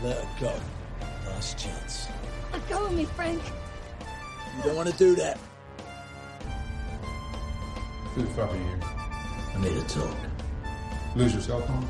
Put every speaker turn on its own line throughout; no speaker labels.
Let her go. Last chance.
Let go of me, Frank.
You don't want to do that.
Who the fuck are you?
I need to talk.
Lose your cell phone?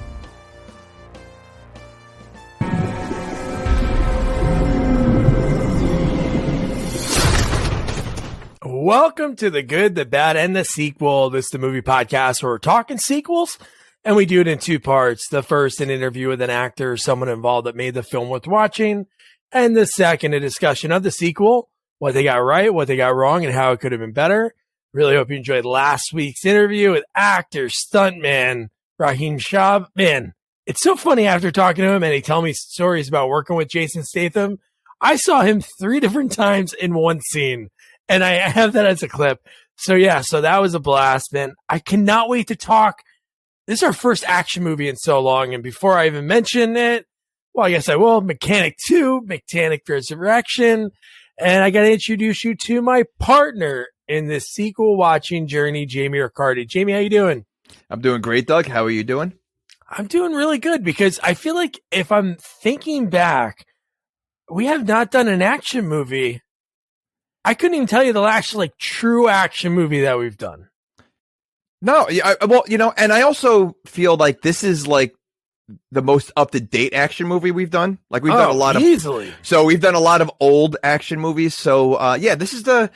Welcome to The Good, the Bad, and the Sequel. This is the movie podcast where we're talking sequels, and we do it in two parts. The first, an interview with an actor or someone involved that made the film worth watching, and the second, a discussion of the sequel, what they got right, what they got wrong, and how it could have been better. Really hope you enjoyed last week's interview with actor, stuntman, Raheem Shab. Man, it's so funny after talking to him and he telling me stories about working with Jason Statham. I saw him 3 different times in one scene, and I have that as a clip. So yeah, so that was a blast, man. I cannot wait to talk. This is our first action movie in so long, and before I even mention it, well, I guess I will. Mechanic 2, Mechanic Resurrection, and I got to introduce you to my partner in this sequel watching journey, Jamie Riccardi. Jamie, how you doing?
I'm doing great, Doug. How are you doing?
I'm doing really good because I feel like if I'm thinking back, we have not done an action movie. I couldn't even tell you the last like true action movie that we've done.
No, well, you know, and I also feel like this is like the most up-to-date action movie we've done. Like we've done a lot of
easily.
So we've done a lot of old action movies. So yeah, this is the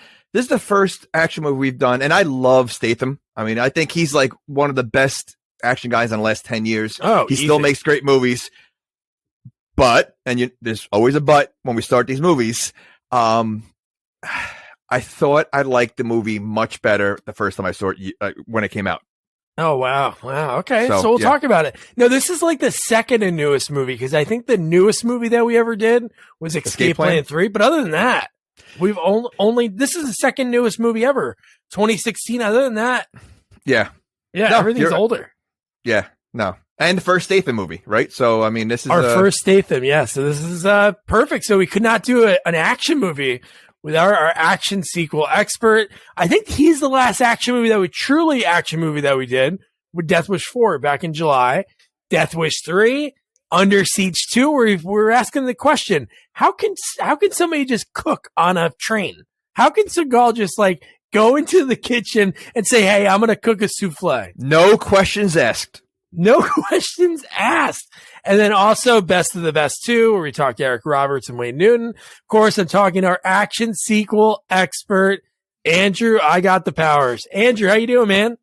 first action movie we've done, and I love Statham. I mean, I think he's like one of the best action guys in the last 10 years.
Oh,
he still makes great movies. But, and there's always a but when we start these movies. I thought I liked the movie much better the first time I saw it when it came out.
Oh, wow. Wow. Okay. So we'll talk about it. No, this is like the second and newest movie because I think the newest movie that we ever did was Escape Plan 3. But other than that, we've only this is the second newest movie ever, 2016. Other than that,
yeah,
no, everything's older.
Yeah, no, and the first Statham movie, right? So I mean, this is
our first Statham. Yeah, so this is perfect. So we could not do an action movie without our action sequel expert. I think he's the last action movie that we did with Death Wish 4 back in July, Death Wish 3. Under Siege 2, where we're asking the question, how can somebody just cook on a train? How can Seagal just like go into the kitchen and say, hey, I'm going to cook a souffle?
No questions asked.
No questions asked. And then also Best of the Best 2, where we talked to Eric Roberts and Wayne Newton. Of course, I'm talking to our action sequel expert, Andrew. I got the powers. Andrew, how you doing, man?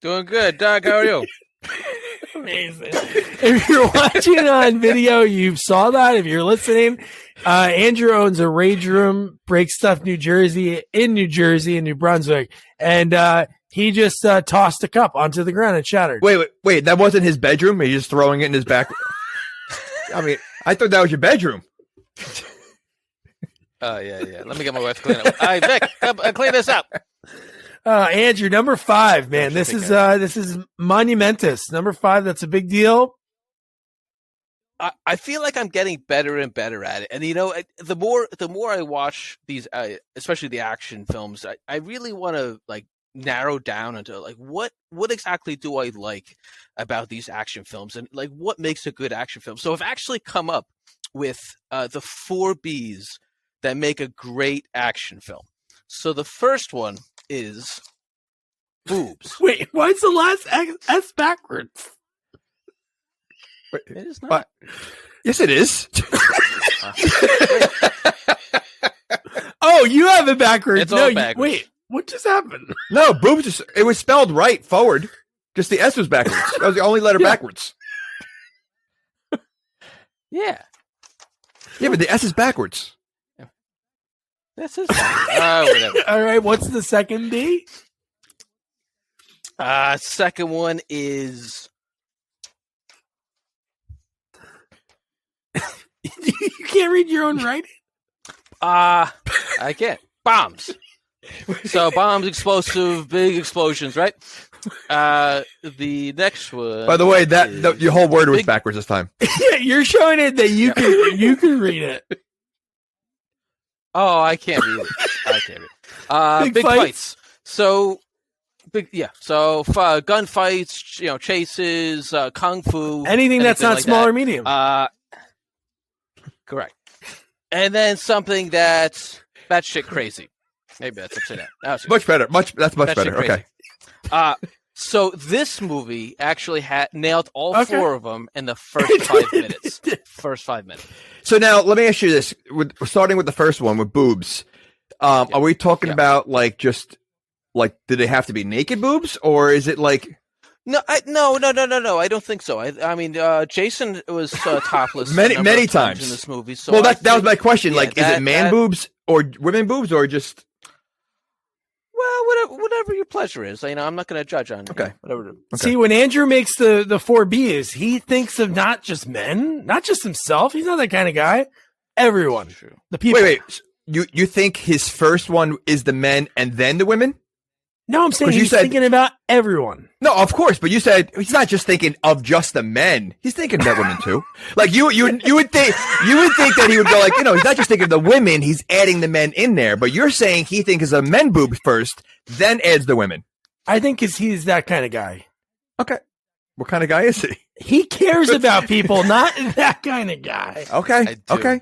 Doing good. Doug, how are you?
Amazing. If you're watching on video, you saw that. If you're listening, Andrew owns a rage room, Break Stuff, New Jersey, in New Brunswick. And he just tossed a cup onto the ground and shattered.
Wait. That wasn't his bedroom? He's just throwing it in his back. I mean, I thought that was your bedroom.
Oh, yeah. Let me get my wife to clean it up. All right, Vic, come, clean this up.
Andrew, number 5, man. This is monumentous. Number 5, that's a big deal.
I feel like I'm getting better and better at it. And, you know, the more I watch these, especially the action films, I really want to, like, narrow down into, like, what exactly do I like about these action films? And, like, what makes a good action film? So I've actually come up with the 4 Bs that make a great action film. So the first one is boobs.
Wait, why is the last S backwards?
Wait, it is not.
Yes, it is.
Oh, you have it backwards.
It's all backwards.
Wait, what just happened?
No, boobs. It was spelled right forward. Just the S was backwards. That was the only letter backwards.
Yeah.
Yeah, but the S is backwards.
This is whatever.
All right, what's the second B?
Second one is
you can't read your own writing?
I can't. Bombs. So bombs, explosive, big explosions, right? The next one.
By the way, your whole word was backwards this time.
Yeah, you're showing it that you can read it.
Oh, I can't read it. I can't read it. Big fights. So So gunfights, chases, kung fu,
anything that's not
like
small
that.
or medium.
Correct. And then something that's shit crazy. Maybe that's upside down.
Much better. That's much better. Okay.
So this movie actually nailed all 4 of them in the first 5 minutes. First 5 minutes.
So now let me ask you this: starting with the first one with boobs, are we talking about just do they have to be naked boobs, or is it like?
No. I don't think so. I mean, Jason was topless
many times
in this movie. So
that was my question. Is it man boobs or women boobs or just?
Well, whatever your pleasure is. I'm not going to judge on.
Okay.
Whatever.
Okay.
See, when Andrew makes the 4Bs, he thinks of not just men, not just himself. He's not that kind of guy. Everyone.
True.
The people.
Wait. You think his first one is the men and then the women?
No, I'm saying he's thinking about everyone.
No, of course, but you said he's not just thinking of just the men. He's thinking about women too. Like you would think that he would go he's not just thinking of the women, he's adding the men in there. But you're saying he thinks of men boob first, then adds the women.
I think because he's that kind of guy.
Okay. What kind of guy is he?
He cares about people, not that kind of guy.
Okay. Okay.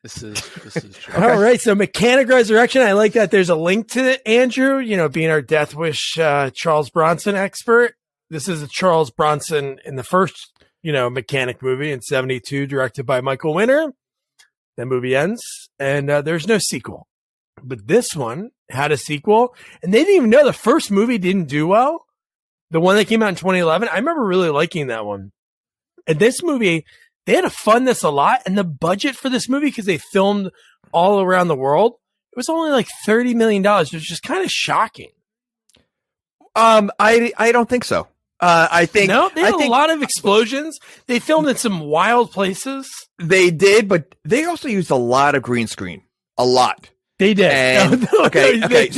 This is true.
Okay. All right. So Mechanic Resurrection. I like that there's a link to it, Andrew, being our Death Wish Charles Bronson expert. This is a Charles Bronson in the first, Mechanic movie in 1972, directed by Michael Winner. That movie ends and there's no sequel. But this one had a sequel and they didn't even know the first movie didn't do well. The one that came out in 2011. I remember really liking that one. And this movie, they had to fund this a lot, and the budget for this movie, because they filmed all around the world, it was only like $30 million, which is just kind of shocking.
I don't think so. I think
they had a lot of explosions. They filmed in some wild places.
They did, but they also used a lot of green screen. A lot.
They did.
And, okay.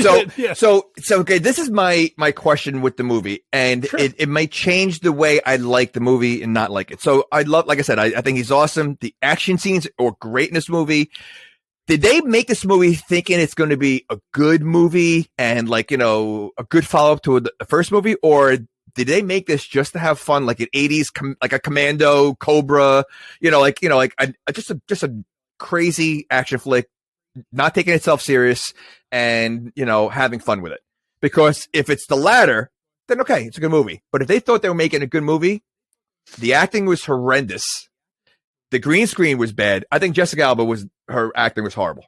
So okay. This is my question with the movie, and sure. it might change the way I like the movie and not like it. So like I said, I think he's awesome. The action scenes are great in this movie. Did they make this movie thinking it's going to be a good movie and a good follow up to the first movie, or did they make this just to have fun, like an 80s, like a Commando, Cobra, just a crazy action flick? Not taking itself serious and, having fun with it. Because if it's the latter, then okay, it's a good movie. But if they thought they were making a good movie, the acting was horrendous. The green screen was bad. I think Jessica Alba her acting was horrible.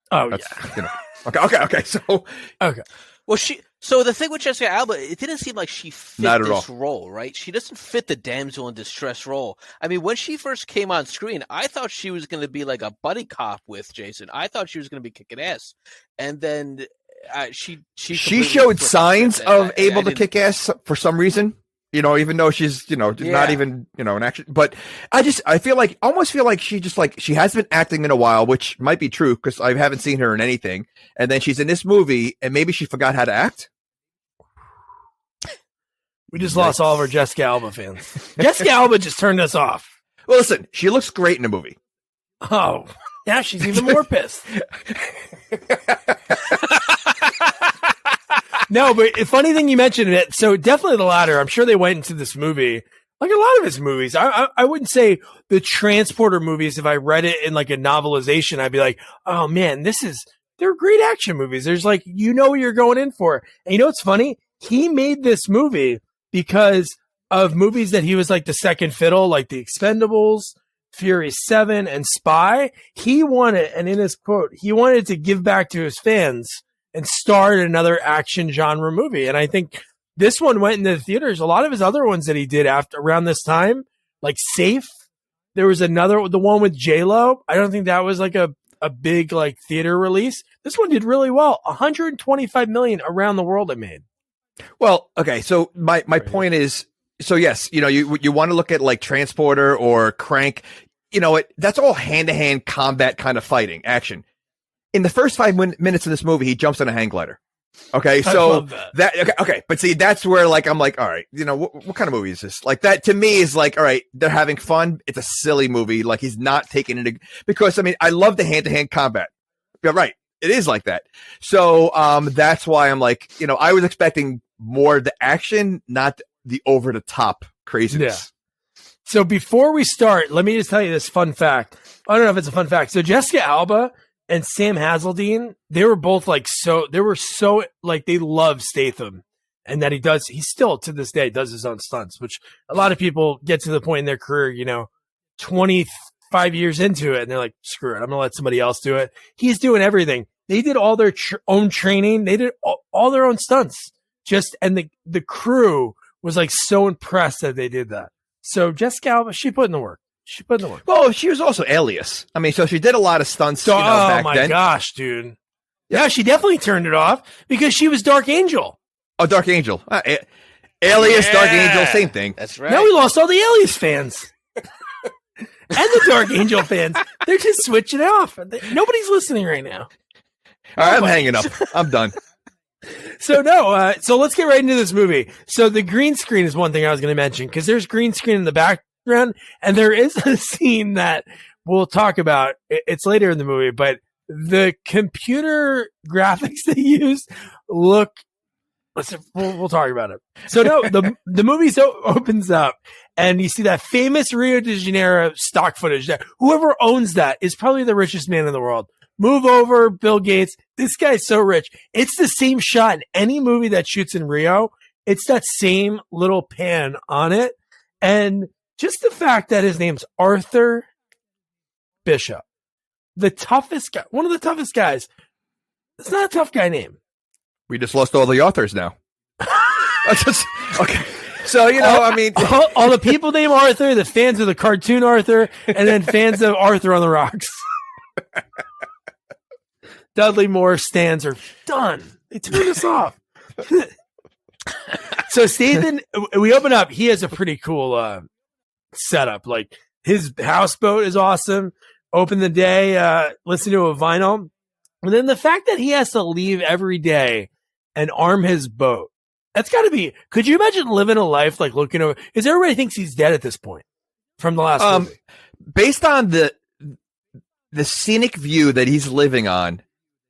Oh,
yeah. Okay. So,
okay. Well, so the thing with Jessica Alba, it didn't seem like she fit this role, right? She doesn't fit the damsel in distress role. I mean, when she first came on screen, I thought she was going to be like a buddy cop with Jason. I thought she was going to be kicking ass, and then she
showed signs of able to kick ass for some reason. Even though she's, not even, an action, but I almost feel like she has been acting in a while, which might be true because I haven't seen her in anything. And then she's in this movie and maybe she forgot how to act.
We just lost all of our Jessica Alba fans. Jessica Alba just turned us off.
Well, listen, she looks great in the movie.
Oh, now she's even more pissed. No, but a funny thing you mentioned it. So definitely the latter. I'm sure they went into this movie, like a lot of his movies. I wouldn't say the Transporter movies. If I read it in like a novelization, I'd be like, oh man, they're great action movies. There's what you're going in for. And what's funny? He made this movie because of movies that he was like the second fiddle, like The Expendables, Fury 7, and Spy. He wanted, and in his quote, he wanted to give back to his fans and starred in another action genre movie. And I think this one went into the theaters. A lot of his other ones that he did around this time, like Safe, there was the one with J-Lo. I don't think that was like a big like theater release. This one did really well. 125 million around the world it made.
Well, okay. So my point is, so yes, you want to look at like Transporter or Crank, that's all hand-to-hand combat kind of fighting action. In the first 5 minutes of this movie, he jumps on a hang glider. Okay, so okay, but see, that's where I'm like, all right, what kind of movie is this? Like that to me is like, all right, they're having fun. It's a silly movie. Like he's not taking it because I love the hand-to-hand combat. You're right. it is like that. So that's why I'm like, I was expecting more the action, not the over the top craziness.
Yeah. So before we start, let me just tell you this fun fact. I don't know if it's a fun fact. So Jessica Alba and Sam Hazeldine, they were both they love Statham, and that he still to this day does his own stunts, which a lot of people get to the point in their career, 25 years into it, and they're like, screw it, I'm going to let somebody else do it. He's doing everything. They did all their own training. They did all their own stunts. And the crew was like so impressed that they did that. So Jessica Alba, she put in the work.
Well, she was also Alias. I mean, so she did a lot of stunts back then. Oh, my
gosh, dude. Yeah, she definitely turned it off because she was Dark Angel.
Oh, Dark Angel. Alias, yeah. Dark Angel, same thing.
That's right.
Now we lost all the Alias fans. And the Dark Angel fans. They're just switching off. Nobody's listening right now.
All right, I'm hanging up. I'm done.
So let's get right into this movie. So the green screen is one thing I was going to mention because there's green screen in the background, and there is a scene that we'll talk about. It's later in the movie, but the computer graphics they use look. We'll talk about it. So the movie opens up, and you see that famous Rio de Janeiro stock footage. That whoever owns that is probably the richest man in the world. Move over, Bill Gates. This guy's so rich. It's the same shot in any movie that shoots in Rio. It's that same little pan on it. And just the fact that his name's Arthur Bishop, the toughest guy, one of the toughest guys. It's not a tough guy name.
We just lost all the authors now. Okay. So,
all the people named Arthur, the fans of the cartoon Arthur, and then fans of Arthur on the Rocks. Dudley Moore stands are done. They turned us off. So Statham, we open up. He has a pretty cool setup. Like his houseboat is awesome. Open the day, listen to a vinyl. And then the fact that he has to leave every day and arm his boat. That's got to be. Could you imagine living a life like looking over? Because everybody thinks he's dead at this point from the last movie.
Based on the scenic view that he's living on,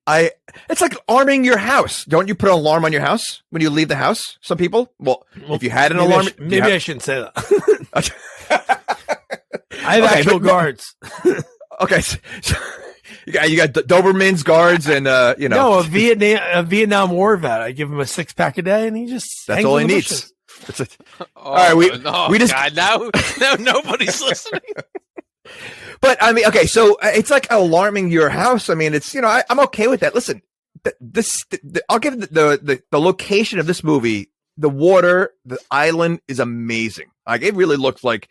it's like arming your house. Don't you put an alarm on your house when you leave the house? Some people. Well, if you had an alarm,
I shouldn't say that. I have actual guards.
Okay, so you got Doberman's guards and
No, a Vietnam War vet. I give him a 6-pack a day, and he just
that's all he needs.
All right, we just God, now nobody's listening.
But I mean, okay, so it's like alarming your house. I mean, it's I'm okay with that. Listen, I'll give the location of this movie, the water, the island is amazing. Like it really looks like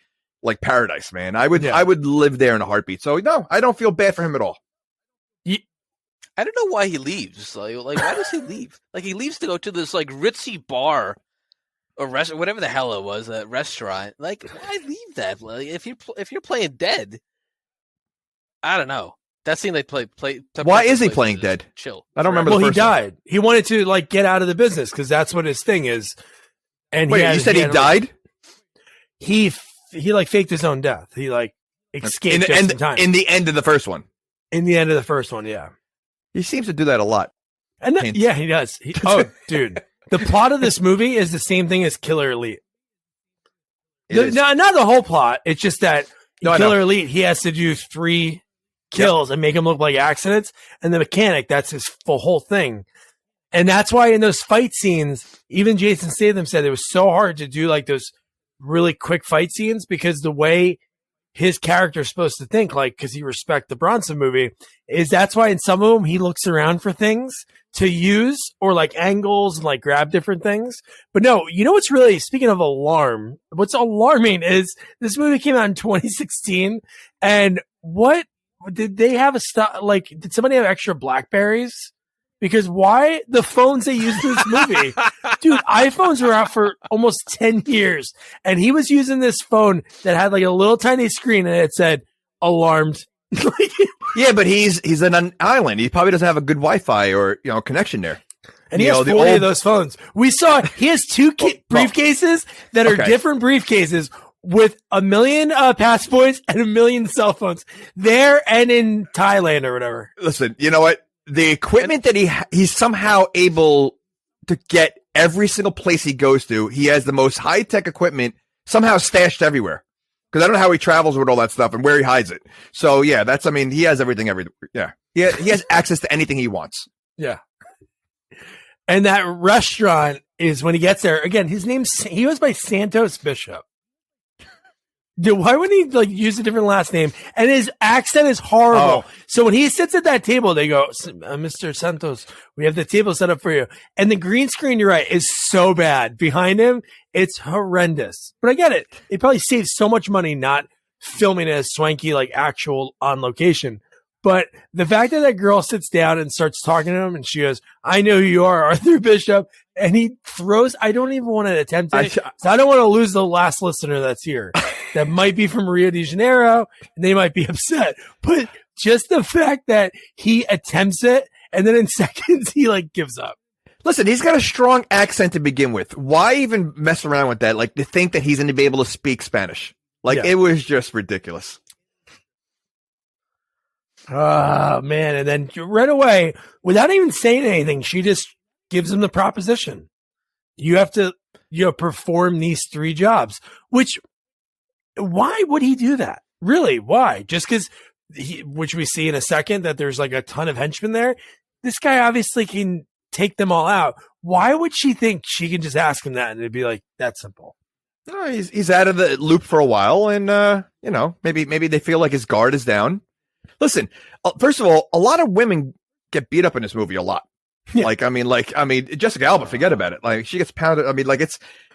paradise, man. I would live there in a heartbeat. So no, I don't feel bad for him at all.
I don't know why he leaves. Like why does he leave? Like he leaves to go to this like ritzy bar or restaurant, whatever the hell it was, that restaurant. Like why leave that? Like, if you're playing dead, I don't know. That scene they play.
Why is he playing dead?
Chill.
I don't remember.
Well,
the
he died. He wanted to like get out of the business because that's what his thing is. And
wait, you said he died?
He like faked his own death. He like escaped in time.
In the end of the first one.
In the end of the first one, yeah.
He seems to do that a lot.
And yeah, he does. Dude, the plot of this movie is the same thing as Killer Elite. Not the whole plot. It's just that Killer Elite, he has to do 3 kills and make them look like accidents. And the mechanic, that's his whole thing. And that's why in those fight scenes, even Jason Statham said it was so hard to do like those really quick fight scenes because the way his character is supposed to think, like, because he respects the Bronson movie, is that's why in some of them he looks around for things to use or like angles and like grab different things. But no, you know what's really, speaking of alarm, what's alarming is this movie came out in 2016, and what did they have did somebody have extra Blackberries? Because why the phones they used in this movie? Dude, iPhones were out for almost 10 years. And he was using this phone that had like a little tiny screen and it said alarmed.
Yeah, but he's in an island. He probably doesn't have a good Wi-Fi or connection there.
And he has 40 of those phones. We saw he has 2 briefcases that are different briefcases with 1 million passports and 1 million cell phones there and in Thailand or whatever.
Listen, you know what? the equipment that he's somehow able to get every single place he goes to. He has the most high-tech equipment somehow stashed everywhere. Because I don't know how he travels with all that stuff and where he hides it. So yeah, he has everything everywhere. Yeah. He has access to anything he wants.
Yeah. And that restaurant is when he gets there. Again, he goes by Santos Bishop. Dude, why wouldn't he use a different last name? And his accent is horrible. Oh. So when he sits at that table, they go, Mr. Santos, we have the table set up for you. And the green screen, you're right, is so bad. Behind him, it's horrendous. But I get it. They probably saved so much money not filming it as swanky, actual on location. But the fact that girl sits down and starts talking to him and she goes, I know who you are, Arthur Bishop. And he throws, I don't even want to attempt it. So I don't want to lose the last listener that's here. That might be from Rio de Janeiro and they might be upset. But just the fact that he attempts it and then in seconds he gives up.
Listen, he's got a strong accent to begin with. Why even mess around with that? To think that he's going to be able to speak Spanish. It was just ridiculous.
Oh, man. And then right away, without even saying anything, she just gives him the proposition. You have to perform these 3 jobs, which why would he do that? Really? Why? Just because, which we see in a second, that there's a ton of henchmen there. This guy obviously can take them all out. Why would she think she can just ask him that and it'd be that simple?
No, he's out of the loop for a while, and maybe they feel like his guard is down. Listen, first of all, a lot of women get beat up in this movie a lot. Yeah. Jessica Alba, forget about it. She gets pounded.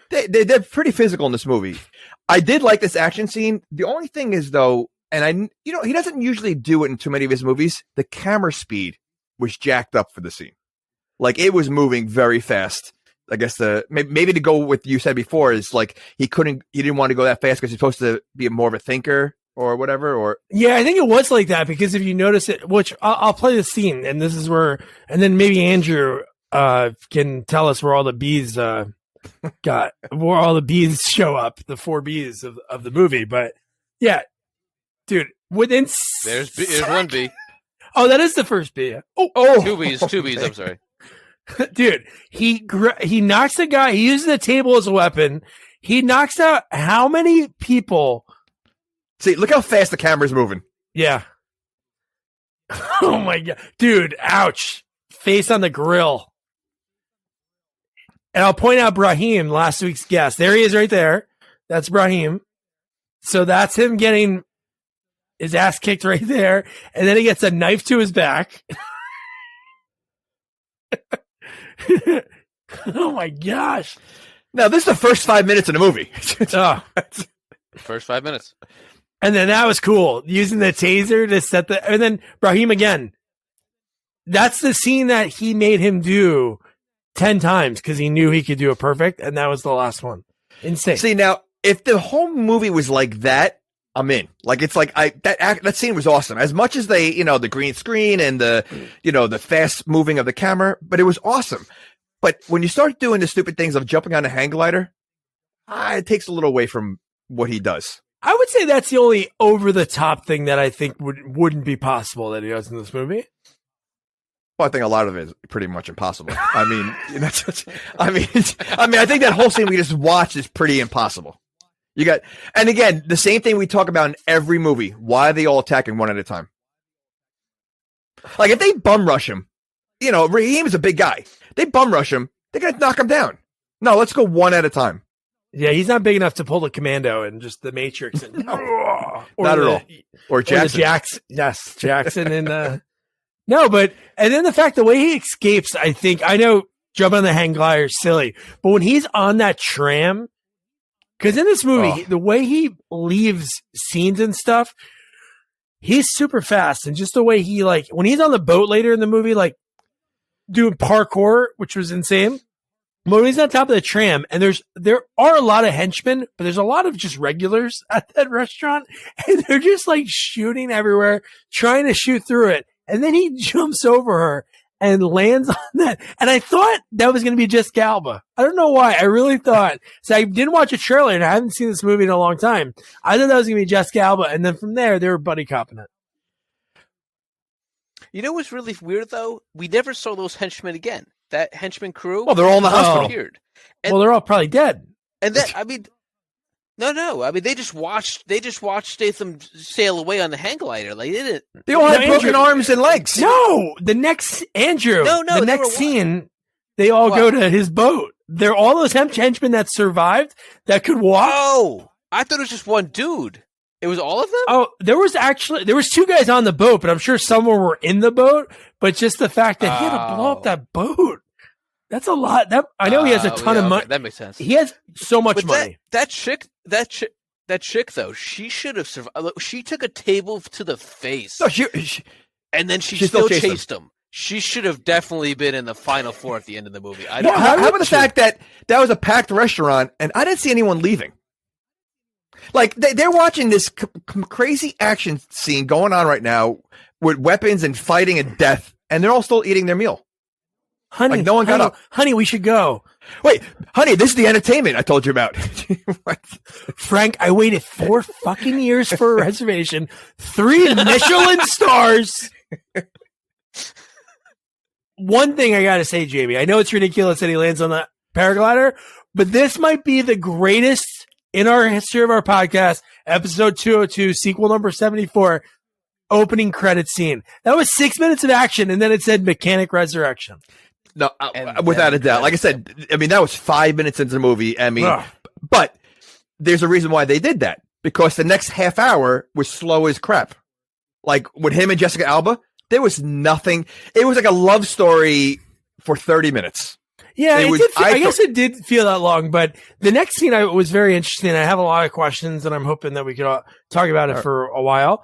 They're pretty physical in this movie. I did like this action scene. The only thing is though, and he doesn't usually do it in too many of his movies. The camera speed was jacked up for the scene. It was moving very fast. I guess maybe to go with you said before is he didn't want to go that fast because he's supposed to be more of a thinker or whatever. Or
yeah, I think it was like that because if you notice it, which I'll play the scene, and this is where, and then maybe Andrew can tell us where all the bees where all the bees show up, the 4 B's of the movie. But yeah, dude, within
there's one bee.
Oh, that is the first bee.
Oh, 2 B's. I'm sorry.
Dude, he knocks the guy. He uses the table as a weapon. He knocks out how many people?
See, look how fast the camera's moving.
Yeah. Oh my God. Dude, ouch. Face on the grill. And I'll point out Brahim, last week's guest. There he is right there. That's Brahim. So that's him getting his ass kicked right there. And then he gets a knife to his back. Oh my gosh.
Now, this is the first 5 minutes of the movie.
Oh.
First 5 minutes.
And then that was cool. Using the taser to set and then Brahim again. That's the scene that he made him do 10 times because he knew he could do it perfect. And that was the last one. Insane.
See, now, if the whole movie was like that, I'm in. That scene was awesome. As much as they, the green screen and the fast moving of the camera, but it was awesome. But when you start doing the stupid things of jumping on a hang glider, it takes a little away from what he does.
I would say that's the only over the top thing that I think wouldn't be possible that he does in this movie.
Well, I think a lot of it is pretty much impossible. I think that whole scene we just watched is pretty impossible. And again, the same thing we talk about in every movie. Why are they all attacking one at a time? If they bum rush him, Raheem is a big guy. They bum rush him, they're going to knock him down. No, let's go one at a time.
Yeah, he's not big enough to pull the commando and just the Matrix. And,
not at all. Or Jackson.
Yes, Jackson. And no, but, and then the fact, the way he escapes, I know jumping on the hang glider is silly, but when he's on that tram, because in this movie, the way he leaves scenes and stuff, he's super fast. And just the way he, when he's on the boat later in the movie, doing parkour, which was insane. But when he's on top of the tram, and there are a lot of henchmen, but there's a lot of just regulars at that restaurant, and they're just shooting everywhere, trying to shoot through it. And then he jumps over her and lands on that. And I thought that was going to be Jessica Alba. I don't know why. I really thought. So I didn't watch a trailer, and I haven't seen this movie in a long time. I thought that was going to be Jessica Alba. And then from there, they were buddy copping it.
You know what's really weird though? We never saw those henchmen again. That henchman crew.
Well, they're all in the hospital.
Appeared.
Well, they're all probably dead.
And that, I mean, no. I mean, they just watched Statham sail away on the hang glider. Like they didn't.
They all had broken arms and legs.
No, the next Andrew.
No.
The next scene, they all go to his boat. They're all those henchmen that survived that could walk.
Oh, I thought it was just one dude. It was all of them?
Oh, there was two guys on the boat, but I'm sure some were in the boat. But just the fact that he had to blow up that boat, that's a lot. That I know he has a ton of money.
That makes sense.
He has so much money.
That chick though, she should have survived. She took a table to the face.
No,
and then she still chased him. She should have definitely been in the final four at the end of the movie.
How about the fact that was a packed restaurant and I didn't see anyone leaving? Like they're watching this crazy action scene going on right now with weapons and fighting and death, and they're all still eating their meal.
Honey,
like no one got up.
Honey, we should go.
Wait, honey, this is the entertainment I told you about.
Frank, I waited 4 fucking years for a reservation, 3 Michelin stars. One thing I gotta say, Jamie, I know it's ridiculous that he lands on the paraglider, but this might be the greatest in our history of our podcast, episode 202, sequel number 74, opening credit scene. That was 6 minutes of action, and then it said mechanic resurrection.
No, without a doubt. Like I said, I mean, that was 5 minutes into the movie. I mean, but there's a reason why they did that, because the next half hour was slow as crap. Like with him and Jessica Alba, there was nothing. It was like a love story for 30 minutes.
Yeah, I guess it did feel that long, but the next scene was very interesting. I have a lot of questions, and I'm hoping that we could talk about it for a while.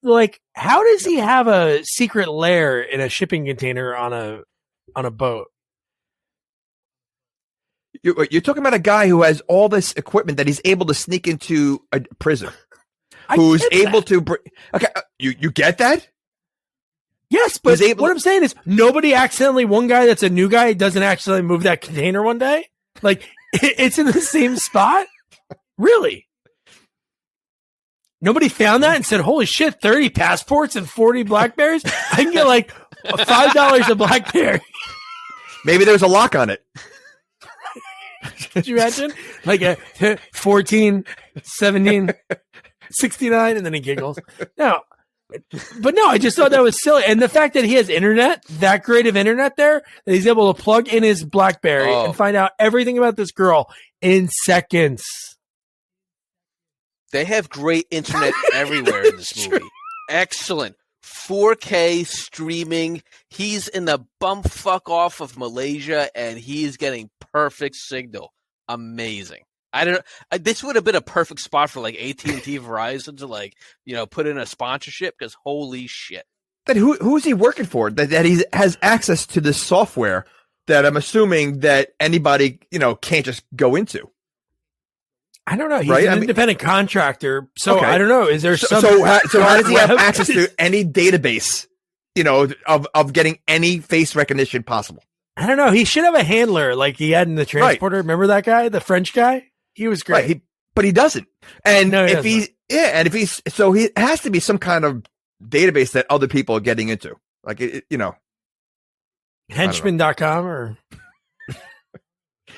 Like, how does he have a secret lair in a shipping container on a boat?
You're talking about a guy who has all this equipment that he's able to sneak into a prison. Who's able to? Okay, you get that?
Yes, but what I'm saying is one guy that's a new guy doesn't accidentally move that container one day. Like, it's in the same spot? Really? Nobody found that and said, holy shit, 30 passports and 40 Blackberries? I can get like $5 a Blackberry.
Maybe there's a lock on it.
Could you imagine? Like a 14, 17, 69, and then he giggles. No. But no, I just thought that was silly. And the fact that he has internet, that great of internet there, that he's able to plug in his Blackberry and find out everything about this girl in seconds.
They have great internet everywhere in this movie. Excellent. 4K streaming. He's in the bumfuck off of Malaysia, and he's getting perfect signal. Amazing. This would have been a perfect spot for like AT&T Verizon to like, put in a sponsorship, because holy shit.
Then who is he working for? That he has access to this software that I'm assuming that anybody, can't just go into. I don't know.
He's an independent contractor. So
okay.
I don't know. Is there some?
So how does he have access to any database, of getting any face recognition possible?
I don't know. He should have a handler like he had in the transporter. Right. Remember that guy, the French guy? He was great.
Right. But he doesn't. And so he has to be some kind of database that other people are getting into. Like,
Henchman.com or.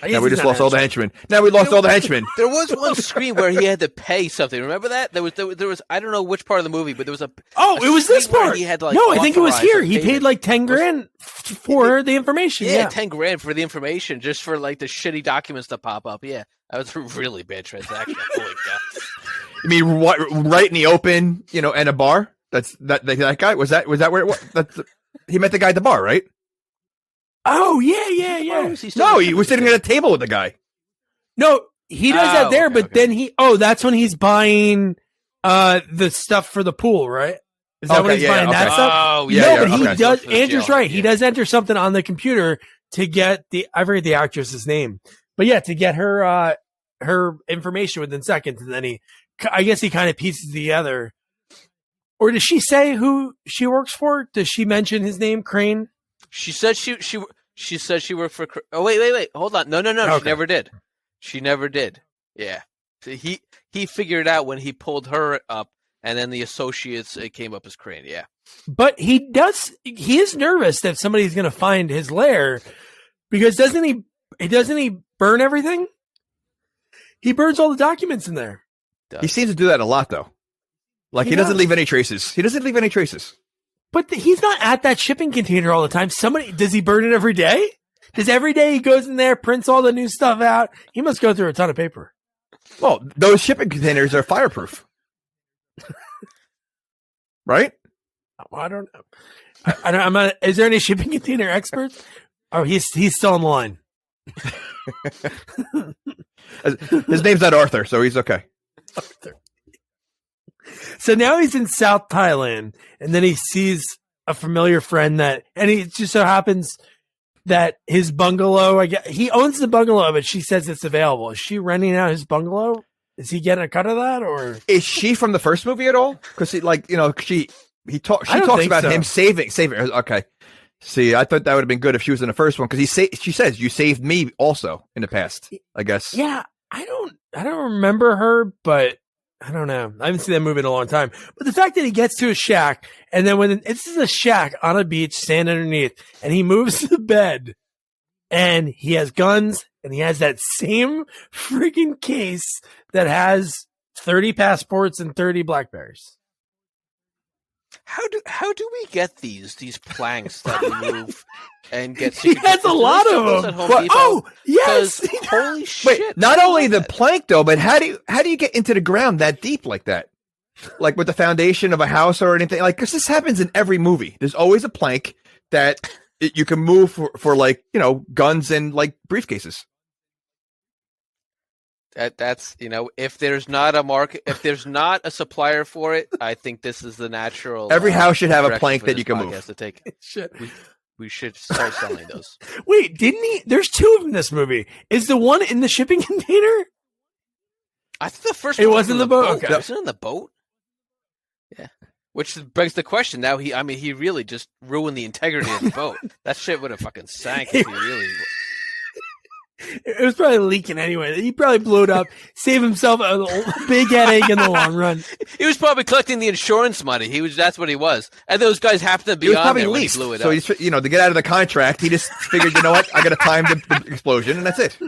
Now we just lost all the henchmen. All the henchmen.
There was one screen where he had to pay something. Remember that? There was. I don't know which part of the movie, but there was a.
Oh, it was this part.
He had to,
I think it was here. He paid like $10,000 for the information. Yeah,
$10,000 for the information, just for like the shitty documents to pop up. Yeah, that was a really bad transaction. Holy cow!
You mean what? Right in the open, in a bar? That's that guy. Was that where it was? He met the guy at the bar, right?
Oh, yeah.
No, he was sitting at a table with the guy.
No, he does that there, but then that's when he's buying the stuff for the pool, right? Is that when he's buying that stuff?
Oh, yeah.
No, but he does. Andrew's right. Yeah. He does enter something on the computer to get I forget the actress's name, but yeah, to get her information within seconds, and then I guess he kind of pieces together. Or does she say who she works for? Does she mention his name, Crane?
She said she said she worked for. Oh wait, hold on. No. Okay. She never did. Yeah, so he figured it out when he pulled her up, and then the associates came up as Crane. Yeah.
But he is nervous that somebody's going to find his lair because doesn't he burn everything? He burns all the documents in there.
He seems to do that a lot, though. Like, he doesn't leave any traces. He doesn't leave any traces.
But he's not at that shipping container all the time. Does he burn it every day? Does every day he goes in there, prints all the new stuff out? He must go through a ton of paper.
Well, those shipping containers are fireproof. Right?
Well, I don't know. Is there any shipping container experts? Oh, he's still on the line.
His name's not Arthur, so he's okay.
Arthur. So now he's in South Thailand, and then he sees a familiar friend and he just so happens that his bungalow, he owns the bungalow, but she says it's available. Is she renting out his bungalow? Is he getting a cut of that, or
is she from the first movie at all? Because she talks about him saving. Okay. See, I thought that would have been good if she was in the first one because she says you saved me also in the past. I guess.
Yeah, I don't remember her, but I don't know. I haven't seen that movie in a long time. But the fact that he gets to a shack, and then when it's a shack on a beach, sand underneath, and he moves the bed, and he has guns, and he has that same freaking case that has 30 passports and 30 Blackberries.
How do we get these planks that we move and get?
He has a lot of them. Oh yes!
Holy shit!
Wait, not only the plank though, but how do you get into the ground that deep like that? Like with the foundation of a house or anything? Like, because this happens in every movie. There's always a plank that you can move for like guns and like briefcases.
That's if there's not a market, if there's not a supplier for it, I think this is the natural.
Every house should have a plank that you can move.
To take. We should start selling those.
Wait, didn't he? There's two of them in this movie. Is the one in the shipping container?
I think the first.
It was in the boat.
Okay. Was it in the boat? Yeah. Which begs the question. Now he really just ruined the integrity of the boat. That shit would have fucking sank if he really.
It was probably leaking anyway. He probably blew it up, save himself a big headache in the long run.
He was probably collecting the insurance money. That's what he was. And those guys happened to be on there when he blew it up.
So he's, to get out of the contract, he just figured, you know what, I got to time the explosion, and that's it.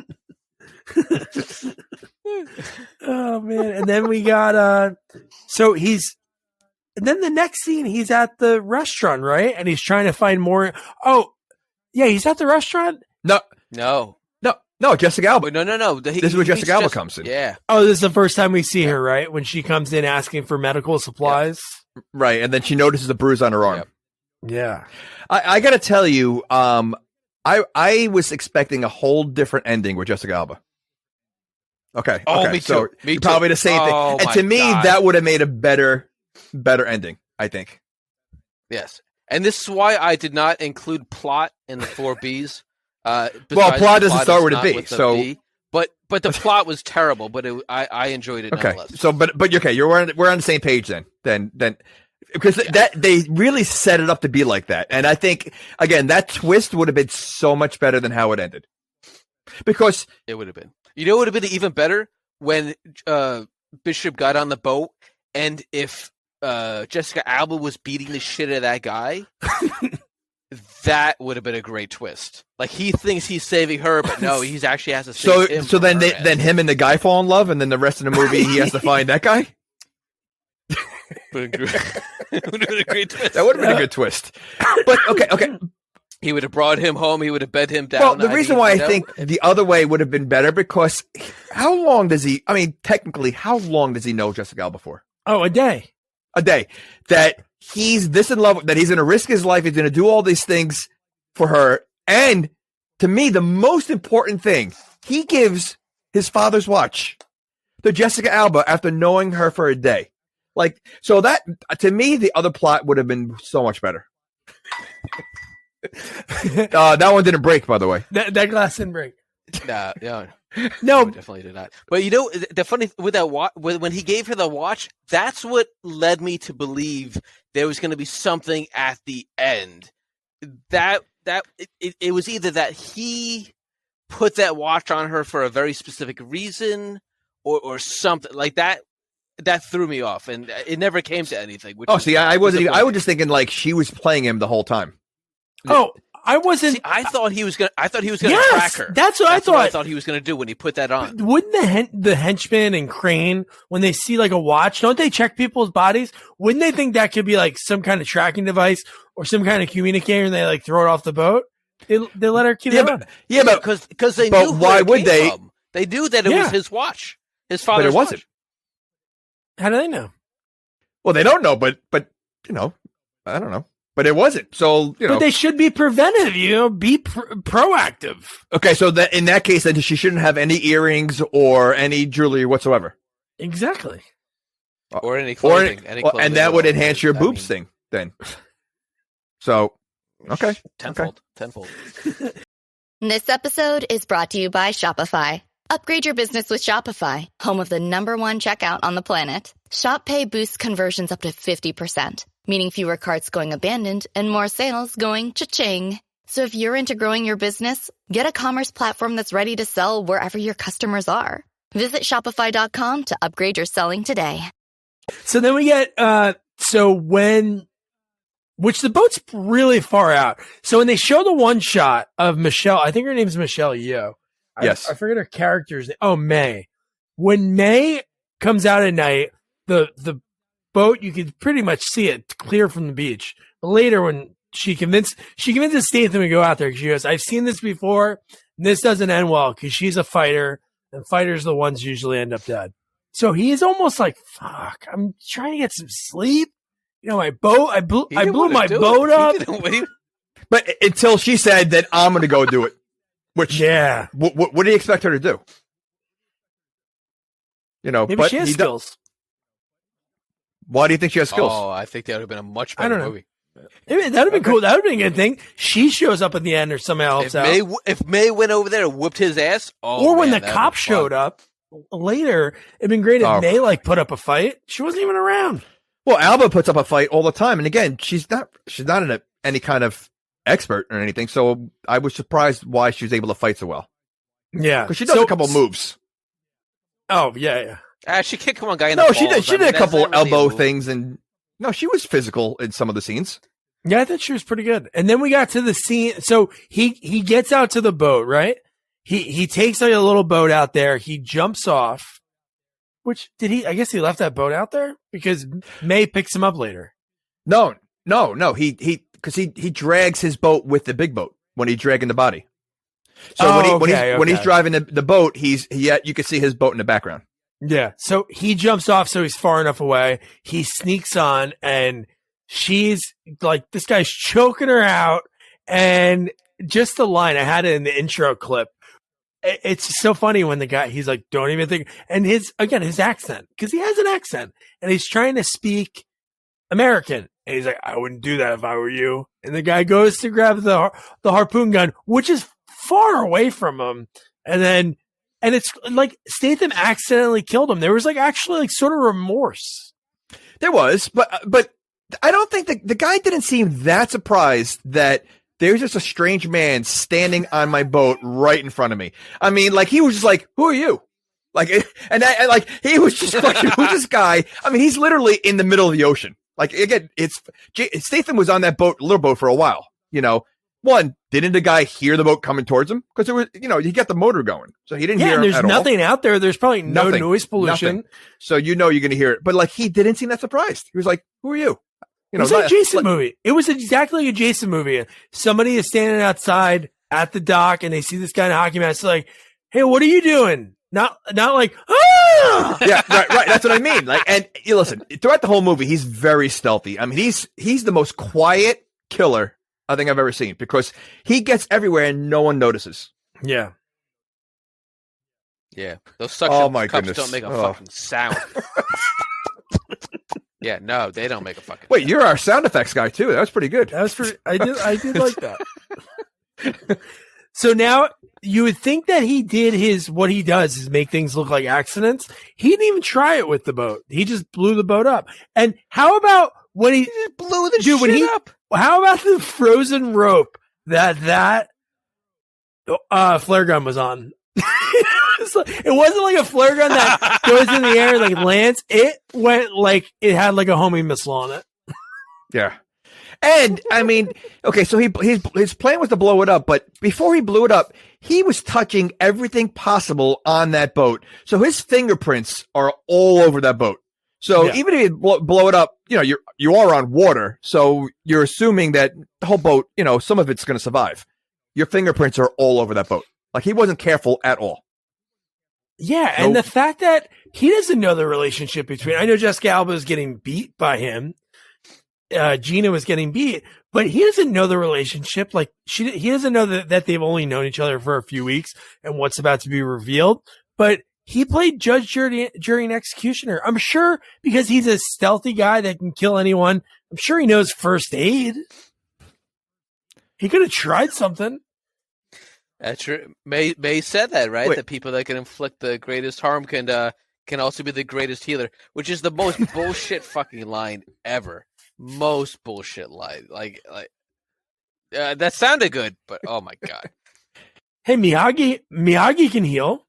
Oh man! And then we got and then the next scene, he's at the restaurant, right? And he's trying to find more. Oh, yeah, he's at the restaurant.
No, Jessica Alba.
No.
This is where Jessica Alba comes in.
Yeah.
Oh, this is the first time we see her, right? When she comes in asking for medical supplies.
Yep. Right, and then she notices a bruise on her arm.
Yep.
Yeah.
I got to tell you, I was expecting a whole different ending with Jessica Alba. Okay.
Oh, me too.
So probably the same thing. And to me, that would have made a better ending, I think.
Yes. And this is why I did not include plot in the 4Bs.
Plot doesn't start with a B, so
B, but the plot was terrible. But I enjoyed it.
Okay,
nonetheless.
so but okay, we're on the same page then because that they really set it up to be like that, and I think again that twist would have been so much better than how it ended, because
it would have been. It would have been even better when Bishop got on the boat, and if Jessica Alba was beating the shit out of that guy. That would have been a great twist. Like he thinks he's saving her, but no, he's actually has to save him.
So then him and the guy fall in love, and then the rest of the movie he has to find that guy.
Would have been a great twist.
That would have been a good twist. But okay.
He would have brought him home. He would have bed him down.
Well, the reason why I think the other way would have been better because how long does he? I mean, technically, how long does he know Jessica Alba for?
Oh, a day.
That he's this in love, that he's going to risk his life. He's going to do all these things for her. And to me, the most important thing, he gives his father's watch to Jessica Alba after knowing her for a day. Like, so that, to me, the other plot would have been so much better. That one didn't break, by the way.
That glass didn't break.
No, definitely did not. But the funny with that watch, when he gave her the watch, that's what led me to believe there was going to be something at the end. It was either that he put that watch on her for a very specific reason, or something like that. that threw me off, and it never came to anything. Which
I wasn't. I was just thinking like she was playing him the whole time.
Oh, I wasn't.
See, I thought he was gonna
yes,
track her.
That's what I thought
he was gonna do when he put that on.
Wouldn't the henchman and Crane, when they see like a watch, don't they check people's bodies? Wouldn't they think that could be like some kind of tracking device or some kind of communicator, and they like throw it off the boat? They let her keep it on.
Yeah, but because they knew.
Why would they?
From. They knew that it was his watch, his father's.
But it wasn't.
Watch.
How do they know?
Well, they don't know, but you know, I don't know. But it wasn't. So, you know.
But they should be preventive, you know, be proactive.
Okay, so that in that case, then she shouldn't have any earrings or any jewelry whatsoever.
Exactly.
Or any clothing.
And that would enhance your boobs thing then. So, okay.
Tenfold.
This episode is brought to you by Shopify. Upgrade your business with Shopify, home of the #1 checkout on the planet. Shop Pay boosts conversions up to 50%, meaning fewer carts going abandoned and more sales going cha-ching. So if you're into growing your business, get a commerce platform that's ready to sell wherever your customers are. Visit Shopify.com to upgrade your selling today.
So then we get, which the boat's really far out. So when they show the one shot of Michelle, I think her name's Michelle Yeoh.
Yes.
I forget her character's name. Oh, May. When May comes out at night, the boat, you can pretty much see it clear from the beach. But later when she convinces Statham to go out there, she goes, I've seen this before, and this doesn't end well because she's a fighter, and fighters are the ones usually end up dead. So he is almost like, fuck, I'm trying to get some sleep. You know, my boat, I blew my boat up.
But until she said that I'm going to go do it. Which, yeah. What do you expect her to do? You know,
maybe she has skills.
Why do you think she has skills?
Oh, I think that would have been a much better movie.
Maybe that would have been cool. That would have been a good thing. She shows up at the end or somehow helps out.
If May went over there and whooped his ass,
or when the cop showed up later, it'd been great if May like put up a fight. She wasn't even around.
Well, Alba puts up a fight all the time, and again, she's not any kind of expert or anything. So I was surprised why she was able to fight so well.
Yeah,
because she does a couple moves.
Oh yeah.
She kicked one guy in the balls.
She did a couple elbow things, and no, she was physical in some of the scenes.
Yeah, I thought she was pretty good. And then we got to the scene. So he gets out to the boat, right? He takes like a little boat out there. He jumps off. Which I guess he left that boat out there because May picks him up later.
No. Because he drags his boat with the big boat when he's dragging the body. So when he's driving the boat, you can see his boat in the background.
Yeah. So he jumps off, so he's far enough away. He sneaks on, and she's like, this guy's choking her out. And just the line, I had it in the intro clip. It's so funny when the guy, he's like, don't even think. And his accent, because he has an accent, and he's trying to speak American. And he's like, I wouldn't do that if I were you. And the guy goes to grab the harpoon gun, which is far away from him. And it's like Statham accidentally killed him. There was like actually like sort of remorse.
There was, but I don't think the guy didn't seem that surprised that there's just a strange man standing on my boat right in front of me. I mean, like, he was just like, who are you? Like, and he was just like, who's this guy? I mean, he's literally in the middle of the ocean. Like, again, Statham was on that little boat for a while. You know, didn't the guy hear the boat coming towards him? Because it was, you got the motor going. So he didn't hear it.
Yeah, there's nothing out there. There's probably no noise pollution.
Nothing. So you're going to hear it. But like, he didn't seem that surprised. He was like, who are you?
It was like a Jason movie. It was exactly like a Jason movie. Somebody is standing outside at the dock, and they see this guy in a hockey mask. Like, hey, what are you doing? Not like, ah!
Yeah, right. That's what I mean. Like, and you listen, throughout the whole movie, he's very stealthy. I mean, he's the most quiet killer I think I've ever seen, because he gets everywhere and no one notices.
Yeah.
Yeah. Those suction cups
goodness.
Don't make a fucking sound. Yeah, no, they don't make a fucking
Wait, you're our sound effects guy too. That was pretty good.
I did like that. So now you would think that he did what he does is make things look like accidents. He didn't even try it with the boat. He just blew the boat up. And how about when he
blew the shit up?
How about the frozen rope that flare gun was on? It was it wasn't like a flare gun that goes in the air like lands. It went like it had like a homing missile on it.
Yeah. And I mean, okay, so his plan was to blow it up, but before he blew it up, he was touching everything possible on that boat. So his fingerprints are all over that boat. So even if you blow it up, you know, you are on water. So you're assuming that the whole boat, you know, some of it's going to survive. Your fingerprints are all over that boat. Like he wasn't careful at all.
Yeah. And the fact that he doesn't know the relationship between, I know Jessica Alba is getting beat by him. Gina was getting beat, but he doesn't know the relationship. Like he doesn't know that they've only known each other for a few weeks and what's about to be revealed. But he played judge, jury, and executioner. I'm sure because he's a stealthy guy that can kill anyone. I'm sure he knows first aid. He could have tried something.
That's true. May said that, right? Wait. The people that can inflict the greatest harm can also be the greatest healer, which is the most bullshit fucking line ever. Most bullshit line. Like that sounded good, but oh my god.
Hey, Miyagi can heal.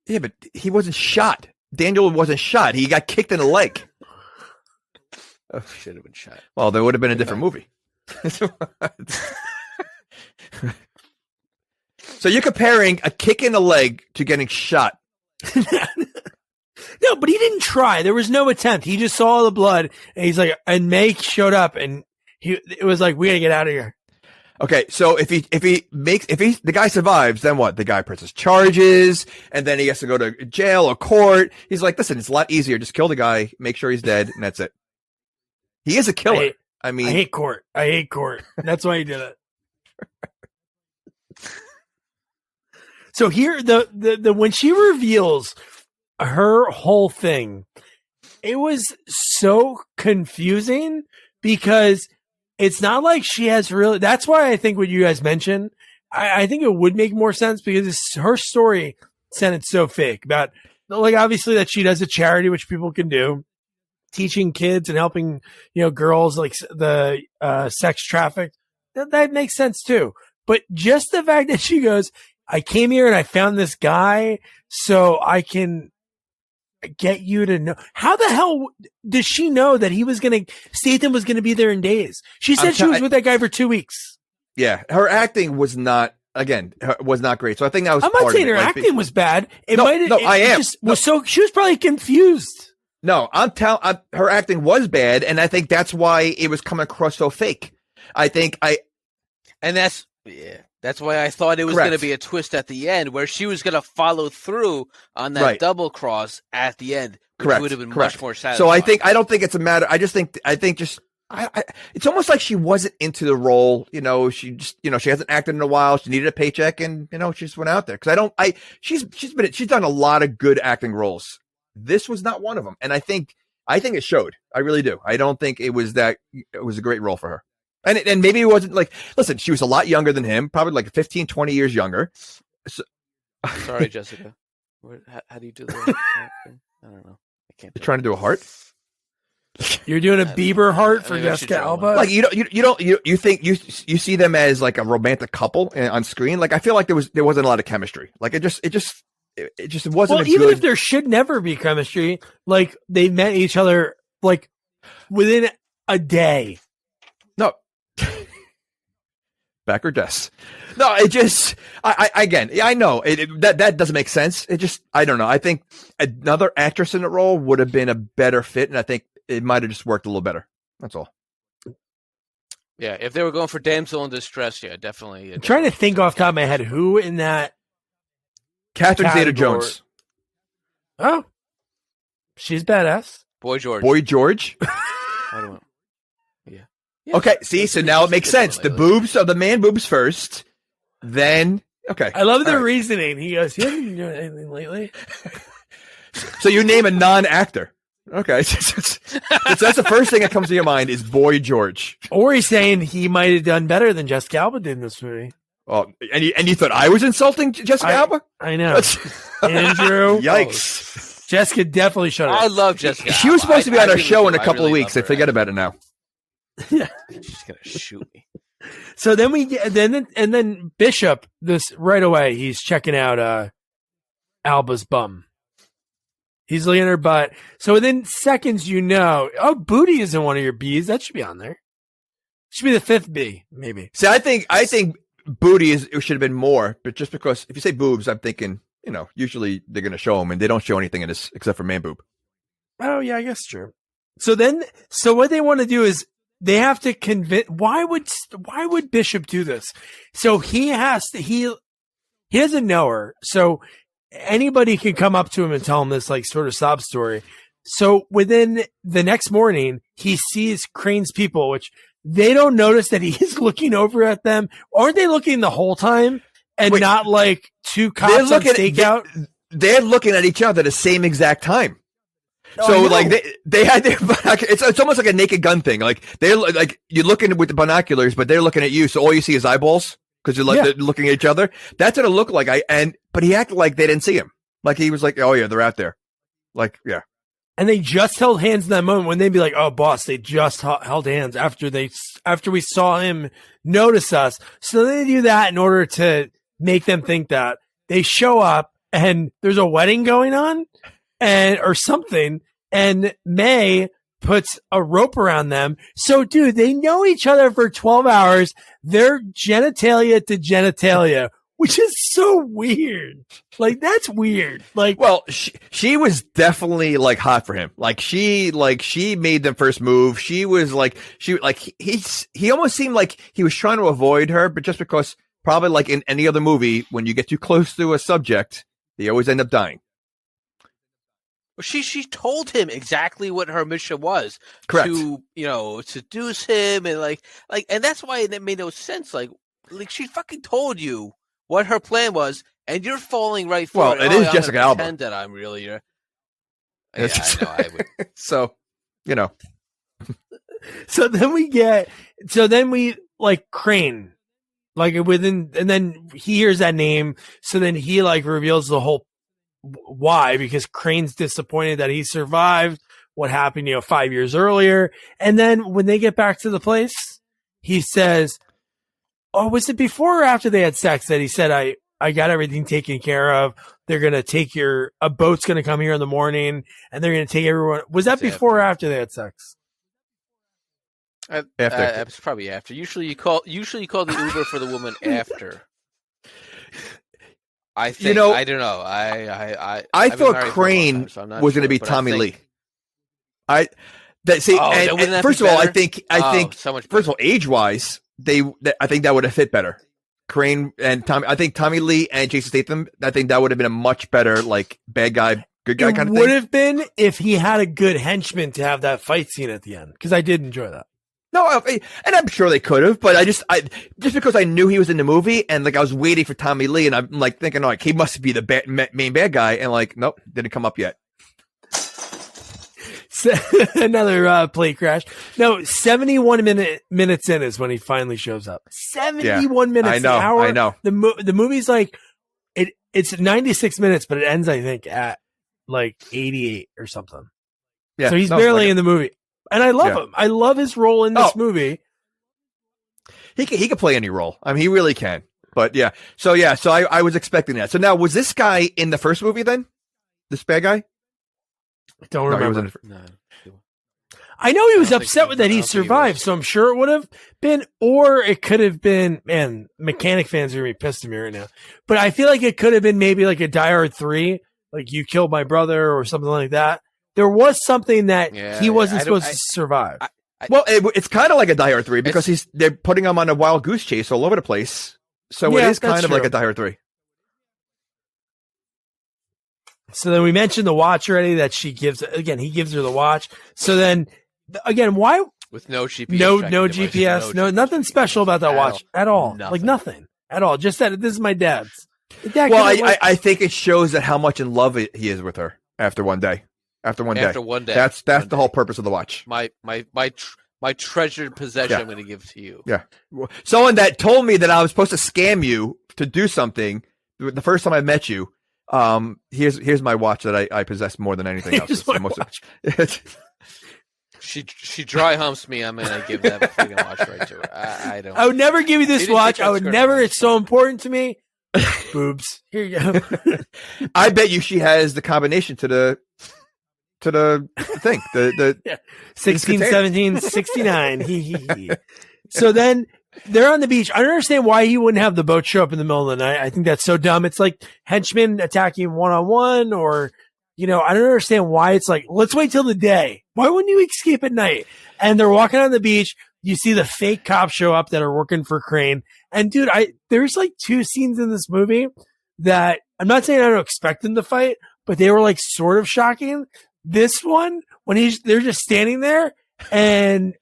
Yeah, but he wasn't shot. Daniel wasn't shot. He got kicked in the leg.
Oh, should have been shot.
Well, there would have been a different movie. So you're comparing a kick in the leg to getting shot.
No, but he didn't try. There was no attempt. He just saw the blood, and he's like, and May showed up, and it was like, we gotta get out of here.
Okay, so if the guy survives, then what? The guy presses charges, and then he has to go to jail or court. He's like, listen, it's a lot easier. Just kill the guy, make sure he's dead, and that's it. He is a killer. I
hate court. That's why he did it. So here, the when she reveals her whole thing, it was so confusing because it's not like she has really. That's why I think what you guys mentioned, I think it would make more sense because her story sounded so fake about, like, obviously that she does a charity, which people can do, teaching kids and helping, you know, girls like the sex trafficked. That makes sense too. But just the fact that she goes, I came here and I found this guy so I can get you to know. How the hell does she know that Statham was going to be there in days? She said she was with that guy for 2 weeks.
Yeah. Her acting was not great. So I think that was
I'm not saying her acting was bad.
I am.
She was probably confused.
No, her acting was bad. And I think that's why it was coming across so fake.
That's why I thought it was going to be a twist at the end where she was going to follow through on that double cross at the end, which would have been much more satisfying.
So I don't think it's a matter. It's almost like she wasn't into the role. You know, she hasn't acted in a while. She needed a paycheck and, you know, she just went out there. Cause she's done a lot of good acting roles. This was not one of them. And I think it showed. I really do. I don't think it was a great role for her. And maybe it wasn't like, listen, she was a lot younger than him, probably like 15, 20 years younger. So,
sorry, Jessica. How do you do that? I don't know. I can't.
You're trying to do a heart?
You're doing a Bieber heart for Jessica Alba?
Like you think you see them as like a romantic couple on screen? Like I feel like there wasn't a lot of chemistry. Like it just wasn't.
Well, even if there should never be chemistry, like they met each other like within a day.
No. Back or death. No, it just, I know that doesn't make sense. It just, I don't know. I think another actress in the role would have been a better fit. And I think it might've just worked a little better. That's all.
Yeah. If they were going for damsel in distress, yeah, definitely.
I'm trying to think off the top of my head, who in that.
Catherine Zeta-Jones.
Oh, she's badass.
Boy George. I don't know.
Yeah, okay, see, so now it makes sense. The boobs are the man boobs first, then okay.
I love the reasoning. He goes, "You haven't been doing anything lately."
So you name a non-actor. Okay, so that's the first thing that comes to your mind is Boy George.
Or he's saying he might have done better than Jessica Alba did in this movie.
Oh, and you thought I was insulting Jessica Alba?
I know. Andrew,
yikes!
Jessica definitely showed up.
I love Jessica.
She was supposed to be on our show in a couple of weeks. I forget about it now.
Yeah,
she's gonna shoot me.
So then then Bishop, this right away, he's checking out Alba's bum. He's looking at her butt. So within seconds, booty isn't one of your B's. That should be on there. Should be the 5th B, maybe.
See, I think booty it should have been more, but just because if you say boobs, I'm thinking, usually they're going to show them, and they don't show anything in this except for man boob.
Oh yeah, I guess true. So what they want to do is they have to convince. Why would Bishop do this? So he doesn't know her. So anybody can come up to him and tell him this like sort of sob story. So within the next morning, he sees Crane's people, which they don't notice that he's looking over at them. Aren't they looking the whole time and not like two cops on stakeout?
They're looking at each other at the same exact time. So like they had their it's almost like a Naked Gun thing. Like they're like you're looking with the binoculars, but they're looking at you, so all you see is eyeballs because they're looking at each other. That's what it looked like. But he acted like they didn't see him. Like he was like, oh yeah, they're out there. Like yeah.
And they just held hands in that moment when they'd be like, oh boss, they just held hands after we saw him notice us. So they do that in order to make them think that. They show up and there's a wedding going on or something. And May puts a rope around them. So dude, they know each other for 12 hours. They're genitalia to genitalia, which is so weird. Like, that's weird. Like,
well, she was definitely like hot for him. Like she made the first move. He almost seemed like he was trying to avoid her, but just because probably like in any other movie, when you get too close to a subject, they always end up dying.
She told him exactly what her mission was.
Correct.
To, seduce him and and that's why it made no sense. Like she fucking told you what her plan was, and you're falling right for it.
Well, it is Jessica Alba.
Pretend that I'm really your...
Yeah, I know. I would. So,
So then we Crane, and then he hears that name. So then he reveals the whole why, because Crane's disappointed that he survived what happened, 5 years earlier. And then when they get back to the place, he says, oh, was it before or after they had sex that he said, I got everything taken care of. They're going to take a boat's going to come here in the morning and they're going to take everyone. Was that before or after they had sex?
After. It was probably after. Usually you call the Uber for the woman after. I think, I don't know.
I thought Crane was going to be Tommy Lee. First of all, I think
so much
first of all, age-wise, I think that would have fit better. Crane and Tommy. I think Tommy Lee and Jason Statham. I think that would have been a much better bad guy, good guy kind of thing. It would have
been if he had a good henchman to have that fight scene at the end, because I did enjoy that.
No, and I'm sure they could have, but I just because I knew he was in the movie and I was waiting for Tommy Lee, and I'm thinking, he must be the main bad guy, and nope, didn't come up yet.
Another plate crash. No, 71 minutes in is when he finally shows up. 71 minutes.
I know.
Hour.
I know.
The movie's it's 96 minutes, but it ends, I think, at 88 or something. Yeah. So he's barely in the movie. And I love him. I love his role in this movie.
He can play any role. I mean, he really can. But yeah. So I was expecting that. So now, was this guy in the first movie then? This bad guy?
I don't remember. I know he was upset with that he survived, so I'm sure it would have been, or it could have been, man, Mechanic fans are going to be pissed at me right now. But I feel like it could have been maybe like a Die Hard 3, like you killed my brother or something like that. There was something that he wasn't supposed to survive.
It's kind of like a Die Hard 3 because they're putting him on a wild goose chase all over the place. So it is kind of like a Die Hard 3.
So then we mentioned the watch already that he gives her the watch. So then again, why
with no GPS?
No GPS. No, nothing special about that watch at all. Nothing. Nothing at all. Just that this is my dad's.
I think it shows that how much in love he is with her after one day. After one day. That's the whole purpose of the watch.
My treasured possession I'm going to give to you.
Yeah. Someone that told me that I was supposed to scam you to do something the first time I met you. Here's my watch that I possess more than anything else.
She dry humps me. I'm gonna give that freaking watch right to her. I don't.
I would never give you this watch. I would never. It's so important to me. boobs. Here you go.
I bet you she has the combination to the thing. The
16, 17, 69. So then they're on the beach. I don't understand why he wouldn't have the boat show up in the middle of the night. I think that's so dumb. It's like henchmen attacking one-on-one, or, I don't understand why it's like, let's wait till the day. Why wouldn't you escape at night? And they're walking on the beach. You see the fake cops show up that are working for Crane. And dude, there's like 2 scenes in this movie that I'm not saying I don't expect them to fight, but they were like sort of shocking. This one, when they're just standing there and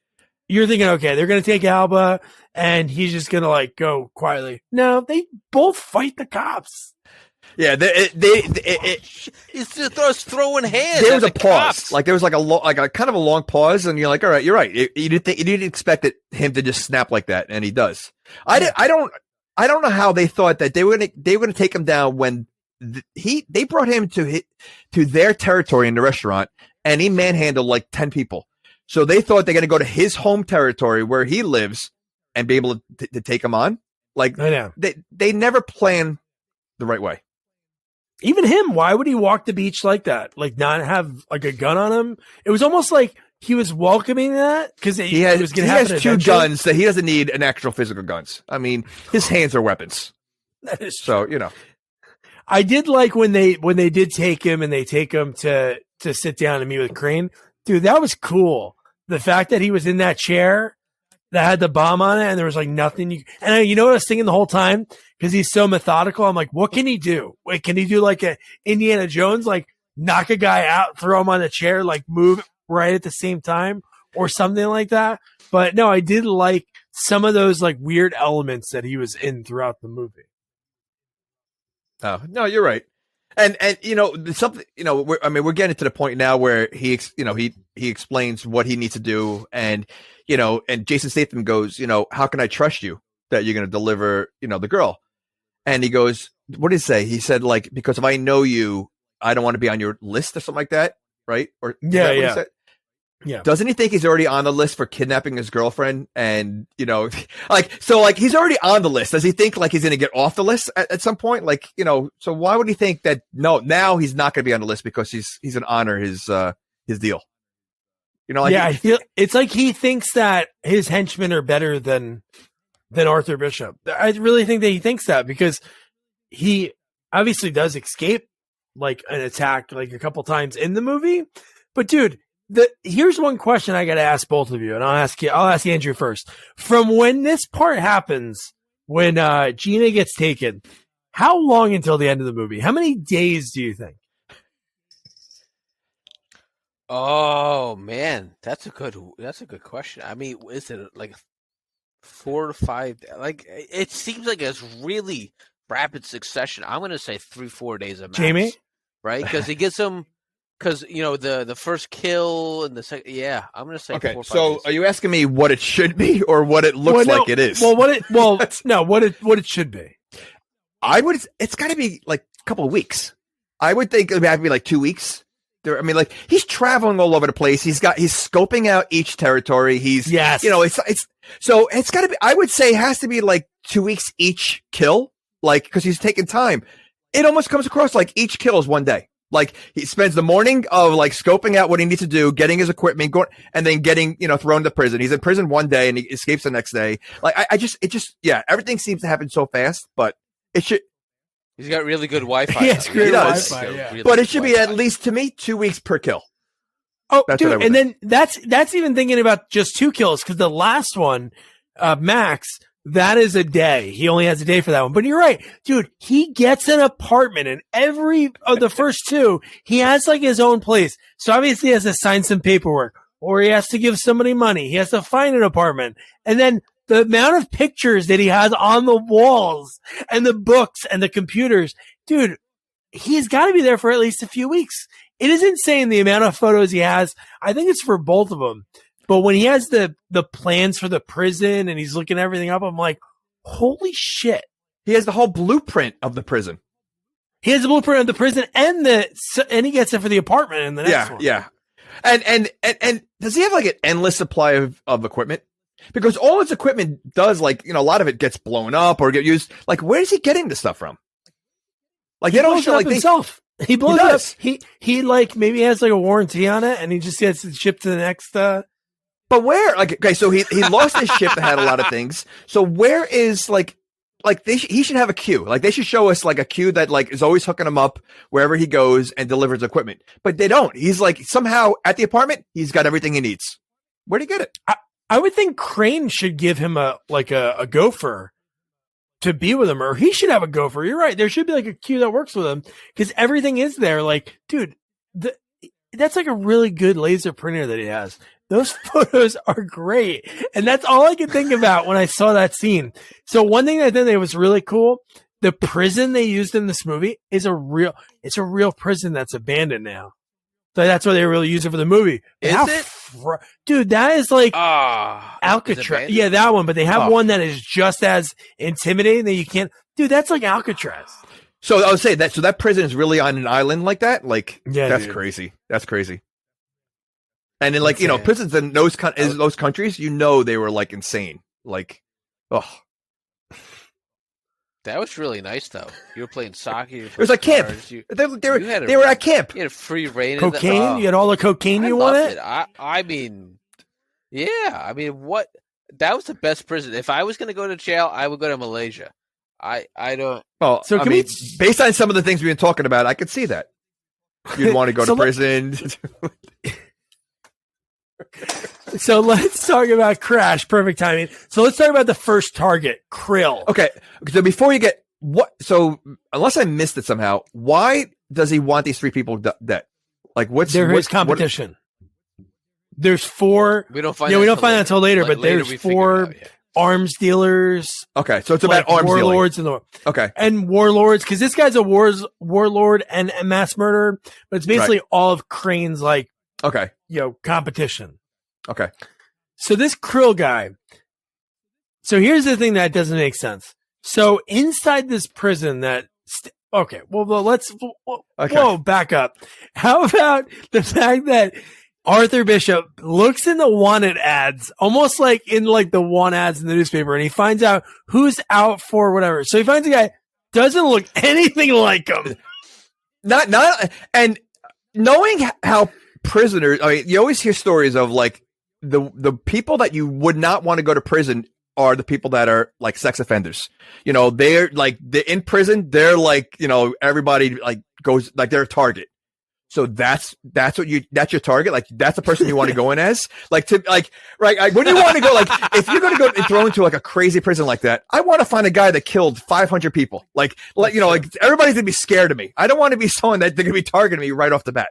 you're thinking, okay, they're going to take Alba and he's just going to like go quietly. No, they both fight the cops.
Yeah,
it's just throwing hands.
There was a pause,
cops.
like there was like a kind of a long pause, and you're like, all right, you're right. You didn't expect him to just snap like that, and he does. I don't know how they thought that they were gonna take him down when they brought him to their territory in the restaurant, and he manhandled like 10 people. So they thought they're gonna go to his home territory where he lives and be able to take him on. Like,
I know.
They never plan the right way.
Even him, why would he walk the beach like that? Like not have like a gun on him? It was almost like he was welcoming that because
he has 2 guns that he doesn't need an actual physical guns. I mean, his hands are weapons.
That is
so,
I did like when they did take him and they take him to sit down and meet with Crane. Dude, that was cool. The fact that he was in that chair that had the bomb on it and there was like nothing. And you know what I was thinking the whole time? Because he's so methodical. I'm like, what can he do? Wait, can he do like a Indiana Jones, like knock a guy out, throw him on a chair, like move right at the same time or something like that? But no, I did like some of those like weird elements that he was in throughout the movie.
Oh, no, you're right. And something, we're getting to the point now where he explains what he needs to do. And Jason Statham goes, how can I trust you that you're going to deliver, the girl? And he goes, what did he say? He said, like, because if I know you, I don't want to be on your list or something like that. Right. Or
yeah.
Doesn't he think he's already on the list for kidnapping his girlfriend? And, he's already on the list. Does he think like he's going to get off the list at some point? Like, so why would he think that? No, now he's not going to be on the list because he's going to honor his deal.
I feel it's like he thinks that his henchmen are better than Arthur Bishop. I really think that he thinks that because he obviously does escape like an attack like a couple times in the movie. But dude, here's one question I got to ask both of you, and I'll ask Andrew first. From when this part happens, when Gina gets taken, how long until the end of the movie? How many days do you think?
Oh man, that's a good question. I mean, is it like 4 to 5? Like, it seems like it's really rapid succession. I'm going to say 3-4 days of max.
Jamie,
right? Because he gets them. Because the first kill and the second, yeah, I'm going to say.
Okay,
4 or 5
so
days.
Are you asking me what it should be or what it looks like it is?
Well, what it should be.
It's got to be like a couple of weeks. I would think it would have to be like 2 weeks. I mean, like he's traveling all over the place. He's scoping out each territory. So it's got to be. I would say it has to be like 2 weeks each kill, like because he's taking time. It almost comes across like each kill is one day. Like he spends the morning of like scoping out what he needs to do, getting his equipment, going, and then getting thrown to prison. He's in prison one day and he escapes the next day. Like everything seems to happen so fast, but it should.
He's got really good Wi-Fi.
Yes,
he does.
Really
but it should be at least, to me, 2 weeks per kill.
Oh, dude, and then that's even thinking about just 2 kills because the last one, Max, that is a day. He only has a day for that one. But you're right, dude. He gets an apartment, and every of the first 2, he has like his own place. So obviously, he has to sign some paperwork, or he has to give somebody money. He has to find an apartment, and then the amount of pictures that he has on the walls and the books and the computers, dude, he's got to be there for at least a few weeks. It is insane the amount of photos he has. I think it's for both of them. But when he has the plans for the prison and he's looking everything up, I'm like, holy shit.
He has the whole blueprint of the prison.
He has the blueprint of the prison and he gets it for the apartment in the next one.
Yeah. And does he have like an endless supply of equipment? Because all his equipment does, like, a lot of it gets blown up or get used. Like, where is he getting this stuff from? Like they don't
blows
show
it up
like
himself. He blows it up.
does.
He like maybe has like a warranty on it, and he just gets it shipped to the next.
But where? Like, okay, so he lost his ship that had a lot of things. So where is like he should have a queue. Like they should show us like a queue that like is always hooking him up wherever he goes and delivers equipment. But they don't. He's like somehow at the apartment, he's got everything he needs. Where'd he get it?
I would think Crane should give him a gopher to be with him, or he should have a gopher. You're right. There should be like a queue that works with him because everything is there. Like, dude, that's like a really good laser printer that he has. Those photos are great. And that's all I could think about when I saw that scene. So one thing I think that was really cool, the prison they used in this movie is a real prison that's abandoned now. So that's why they really use it for the movie.
Is it?
Dude, that is like Alcatraz. Yeah, that one. But they have one that is just as intimidating that you can't. Dude, that's like Alcatraz.
So I would say that. So that prison is really on an island like that. Like,
yeah,
that's
dude.
crazy. That's crazy. And then, like, you know, prisons in those countries, you know, they were like insane. Like, oh,
that was really nice though. You were playing soccer.
It was like camp. They were at camp.
You had a free reign.
Cocaine. You had all the cocaine you wanted.
I mean, yeah. I mean, what? That was the best prison. If I was going to go to jail, I would go to Malaysia. I don't.
Well, so I mean, based on some of the things we've been talking about, I could see that you'd want to go to prison.
So let's talk about Crash. Perfect timing. So let's talk about the first target, Krill.
Okay. So before you get unless I missed it somehow, why does he want these three people dead? Like
they're his competition. There's four.
We don't find
that until later, but there's four arms dealers.
Okay. So it's about arms
warlords
dealing.
Okay. And warlords, because this guy's a warlord and a mass murderer, but it's basically all of Crane's like competition.
Okay.
So this Krill guy. So here's the thing that doesn't make sense. So inside this prison back up. How about the fact that Arthur Bishop looks in the wanted ads, almost like in like the want ads in the newspaper, and he finds out who's out for whatever. So he finds a guy doesn't look anything like him.
Not and knowing how prisoners, I mean, you always hear stories of like the people that you would not want to go to prison are the people that are like sex offenders. You know, they're in prison. They're like, you know, everybody like goes like they're a target. So that's your target. Like that's the person you want to go in as. Like when you want to go, like if you're going to go and throw into like a crazy prison like that, I want to find a guy that killed 500 people. Like you know, like everybody's gonna be scared of me. I don't want to be someone that they're gonna be targeting me right off the bat.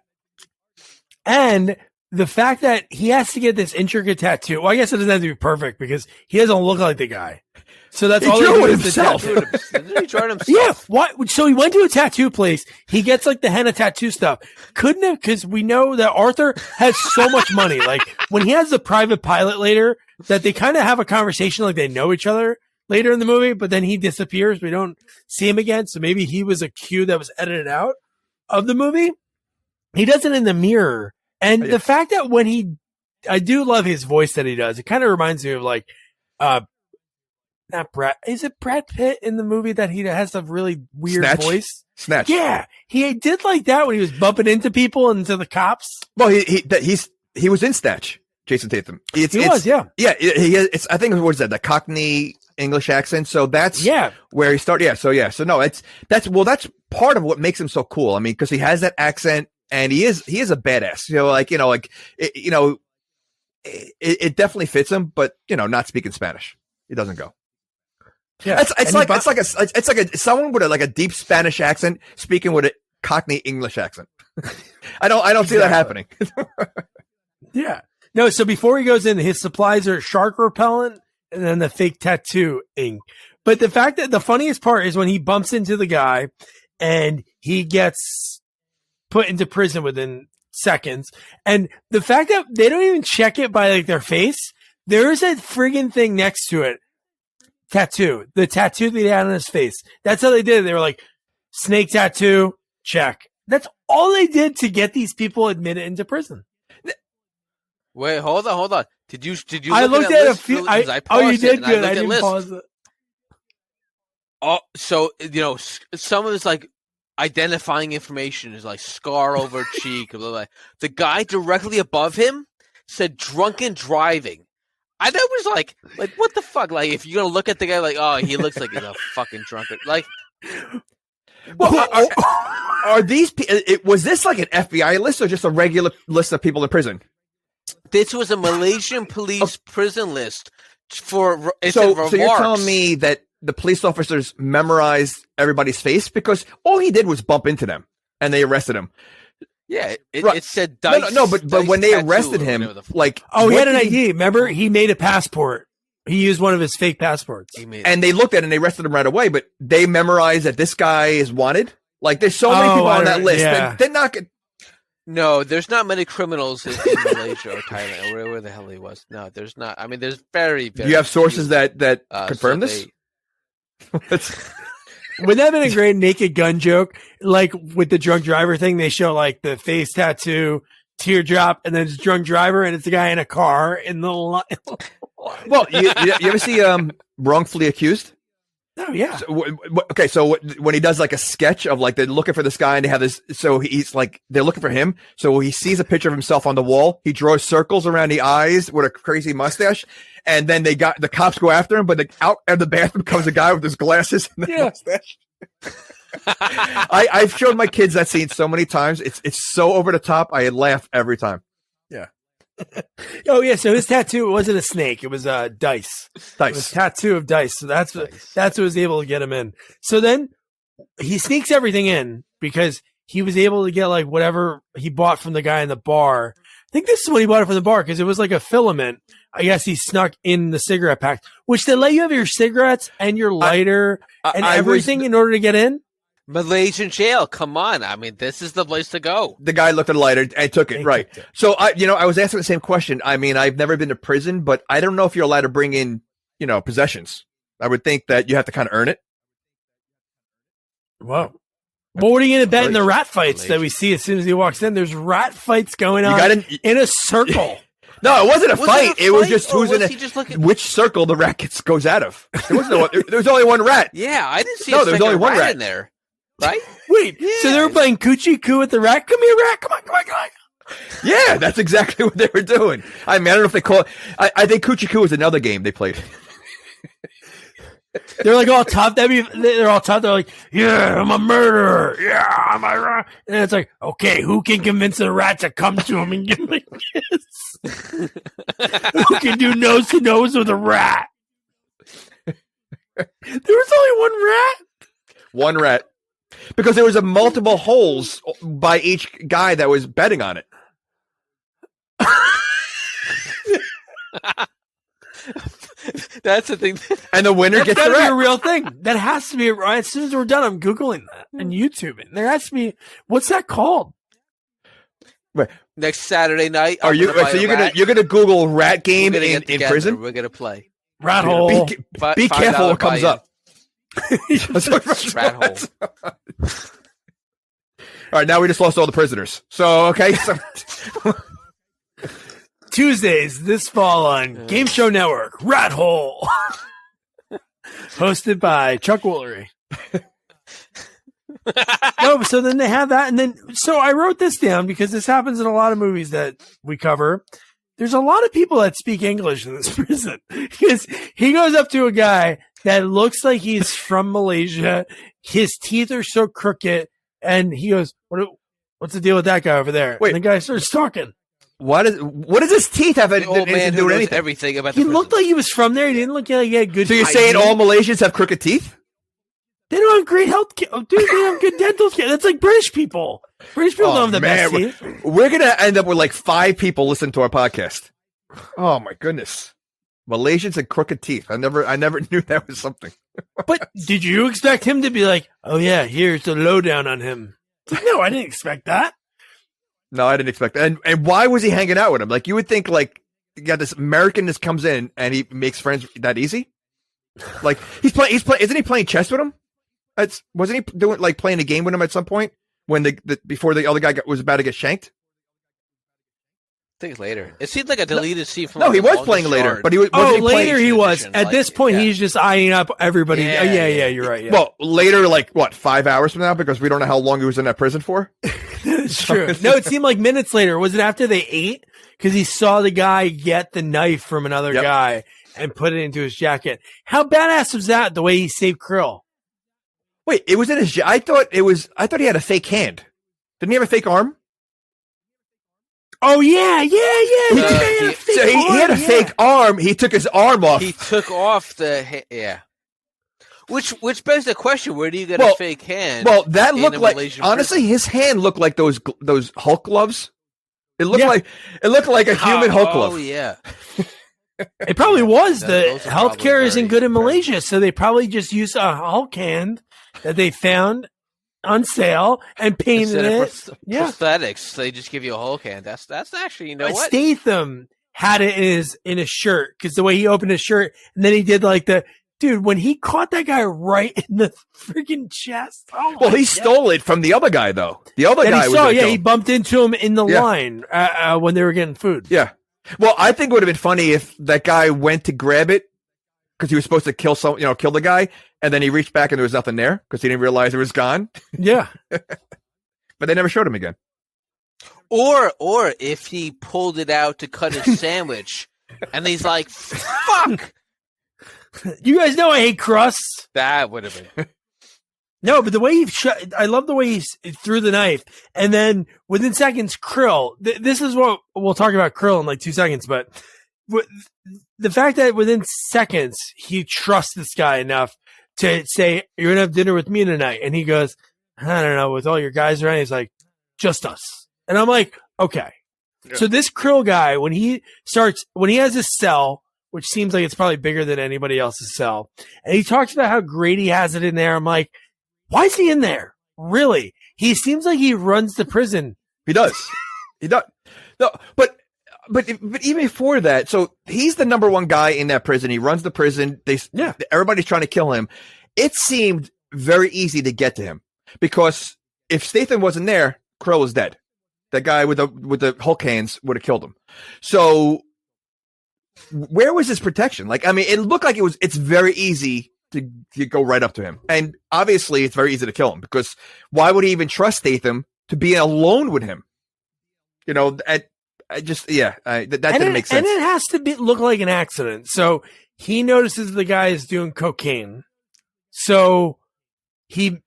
And the fact that he has to get this intricate tattoo. Well, I guess it doesn't have to be perfect because he doesn't look like the guy. So that's all he drew himself.
He drew himself.
Yeah. What? So he went to a tattoo place. He gets like the henna tattoo stuff. Couldn't have, because we know that Arthur has so much money. Like when he has the private pilot later, that they kind of have a conversation like they know each other later in the movie, but then he disappears. We don't see him again. So maybe he was a cue that was edited out of the movie. He does it in the mirror. And the fact that I do love his voice that he does. It kind of reminds me of like, is it Brad Pitt in the movie that he has a really weird voice?
Snatch.
Yeah. He did like that when he was bumping into people and into the cops.
Well, he was in Snatch, Jason Statham.
He was, yeah.
Yeah. I think what is that? The Cockney English accent. So that's where he started. Yeah. So no, that's part of what makes him so cool. I mean, because he has that accent. And he is a badass, it definitely fits him, but not speaking Spanish, it doesn't go. Yeah, it's like someone with a deep Spanish accent speaking with a Cockney English accent. I don't see that happening.
Yeah, no. So before he goes in, his supplies are shark repellent and then the fake tattoo ink. But the fact that the funniest part is when he bumps into the guy and he gets put into prison within seconds. And the fact that they don't even check it by like their face, there is a friggin' thing next to it. Tattoo. The tattoo that he had on his face. That's how they did it. They were like, snake tattoo, check. That's all they did to get these people admitted into prison.
Wait, hold on. Did you
I looked at a few. You did
it,
good. I didn't pause it.
Oh, so, some of it's like, identifying information is like scar over cheek. Blah, blah, blah. The guy directly above him said drunken driving. I know it was like what the fuck? Like if you're gonna look at the guy like, oh, he looks like he's a fucking drunkard. Like,
well, are these? Was this like an FBI list or just a regular list of people in prison?
This was a Malaysian police prison list for.
So you're telling me that the police officers memorized everybody's face because all he did was bump into them and they arrested him.
Yeah,
right.
It said dice.
No, but when they arrested him, like,
he had an ID. Remember, he made a passport. He used one of his fake passports,
and they looked at it and they arrested him right away. But they memorized that this guy is wanted. Like, there's so many people on that list.
Yeah.
They're not.
No, there's not many criminals in Malaysia or Thailand or where the hell he was. No, there's not. I mean, there's very, very.
Do you have sources
few,
that confirm this?
Would that have been a great Naked Gun joke? Like with the drunk driver thing, they show like the face tattoo, teardrop, and then it's drunk driver, and it's a guy in a car in the line.
Well, you ever see Wrongfully Accused?
Oh yeah.
So when he does like a sketch of like they're looking for this guy and they have this, so he's like they're looking for him. So he sees a picture of himself on the wall. He draws circles around the eyes with a crazy mustache, and then the cops go after him. But out of the bathroom comes a guy with his glasses and the mustache. I've showed my kids that scene so many times. It's so over the top. I laugh every time. Yeah.
Oh yeah, so his tattoo wasn't a snake; it was a dice. It was a tattoo of dice. So that's what was able to get him in. So then he sneaks everything in because he was able to get like whatever he bought from the guy in the bar. I think this is what he bought it from the bar because it was like a filament. I guess he snuck in the cigarette pack, which they let you have your cigarettes and your lighter and everything in order to get in.
Malaysian jail. Come on. I mean, this is the place to go.
The guy looked at the lighter and took it. Right. So I was asking the same question. I mean, I've never been to prison, but I don't know if you're allowed to bring in, possessions. I would think that you have to kind of earn it.
Whoa. Well, what are you going to bet in the rat fights that we see as soon as he walks in? There's rat fights going on in a circle.
No, it wasn't a fight. It was just which circle the rat goes out of. There was only one rat.
Yeah, I didn't see
there was only one rat
in there. Right?
Wait, so they were playing coochie coo with the rat? Come here, rat. Come on.
Yeah, that's exactly what they were doing. I mean, I don't know if they call it. I think coochie coo was another game they played.
They're like all tough. They're all tough. They're like, yeah, I'm a murderer. Yeah, I'm a rat. And it's like, okay, who can convince the rat to come to him and give him a kiss? Who can do nose to nose with a rat? There was only one rat.
One rat. Because there was multiple holes by each guy that was betting on it.
That's the thing.
And the winner gets the rat.
That's a real thing. That has to be right. As soon as we're done, I'm Googling that and YouTubing. There has to be, what's that called?
Right.
Next Saturday night.
Are you? So you're gonna Google rat game in prison?
We're gonna play
rat hole.
Be careful what comes up.
Rat hole.
All right, now we just lost all the prisoners. So okay.
Tuesdays this fall on Game Show Network, Rat Hole, hosted by Chuck Woolery. No, so then they have that, and then so I wrote this down because this happens in a lot of movies that we cover. There's a lot of people that speak English in this prison because he goes up to a guy that looks like he's from Malaysia. His teeth are so crooked, and he goes, "What's the deal with that guy over there?"
Wait,
and the guy starts talking.
What does his teeth have anything to do with anything?
Everything about
he looked like he was from there. He didn't look like he had good.
So you're saying all Malaysians have crooked teeth?
They don't have great health care. Oh, dude, they have good dental care. That's like British people. British people don't have the best teeth.
We're going to end up with like 5 people listening to our podcast. Oh my goodness. Malaysians and crooked teeth. I never knew that was something.
But did you expect him to be like, oh yeah, here's the lowdown on him? No, I didn't expect that.
No, I didn't expect that. And why was he hanging out with him? Like you would think like you got this American that comes in and he makes friends that easy. Like he's playing, isn't he playing chess with him? Wasn't he doing like playing a game with him at some point when before the other guy was about to get shanked?
think later. It seemed like a deleted scene from.
No,
like,
he
The
was playing
Longest
later,
Yard.
but he was.
Later he was.
edition,
At
like,
this point,
yeah.
he's just eyeing up everybody.
Yeah,
Yeah, you're right. Yeah.
Well, later, like what, 5 hours from now, because we don't know how long he was in that prison for.
It's true. No, it seemed like minutes later. Was it after they ate? Because he saw the guy get the knife from another guy and put it into his jacket. How badass was that? The way he saved Krill.
Wait, it was in his. I thought he had a fake hand. Didn't he have a fake arm?
Oh yeah. He
had a fake arm. He took his arm off.
He took off the Which begs the question: where do you get a fake hand?
Well, that looked like
Malaysian
honestly,
prison?
his hand looked like those Hulk gloves. It looked like a human Hulk glove.
Oh yeah.
It probably was. The
those are probably
healthcare isn't
very
good in Malaysia, so they probably just used a Hulk hand that they found on sale and painted
Instead
it.
of prosthetics, they just give you a whole hand. That's actually, what?
Statham had it in his shirt because the way he opened his shirt, and then he did like dude, when he caught that guy right in the freaking chest. Oh
Well, he stole it from the other guy, though. The other guy
he bumped into him in the line when they were getting food.
Yeah. Well, I think it would have been funny if that guy went to grab it because he was supposed to kill the guy, and then he reached back and there was nothing there because he didn't realize it was gone.
Yeah.
But they never showed him again.
Or if he pulled it out to cut his sandwich, and he's like, "Fuck."
You guys know I hate crusts.
That would have been.
No, but the way I love the way he threw the knife. And then within seconds, Krill, this is what we'll talk about Krill in like 2 seconds, but the fact that within seconds, he trusts this guy enough to say, "You're going to have dinner with me tonight." And he goes, "I don't know, with all your guys around." He's like, "Just us." And I'm like, okay. Yeah. So this Krill guy, when he has his cell, which seems like it's probably bigger than anybody else's cell, and he talks about how great he has it in there, I'm like, why is he in there? Really? He seems like he runs the prison.
He does. He does. No, but even before that, so he's the number one guy in that prison. He runs the prison. Everybody's trying to kill him. It seemed very easy to get to him because if Statham wasn't there, Krill was dead. That guy with the Hulk hands would have killed him. So where was his protection? Like, I mean, it looked like it's very easy to go right up to him. And obviously it's very easy to kill him because why would he even trust Statham to be alone with him? That didn't make sense.
And it has to look like an accident. So he notices the guy is doing cocaine. So he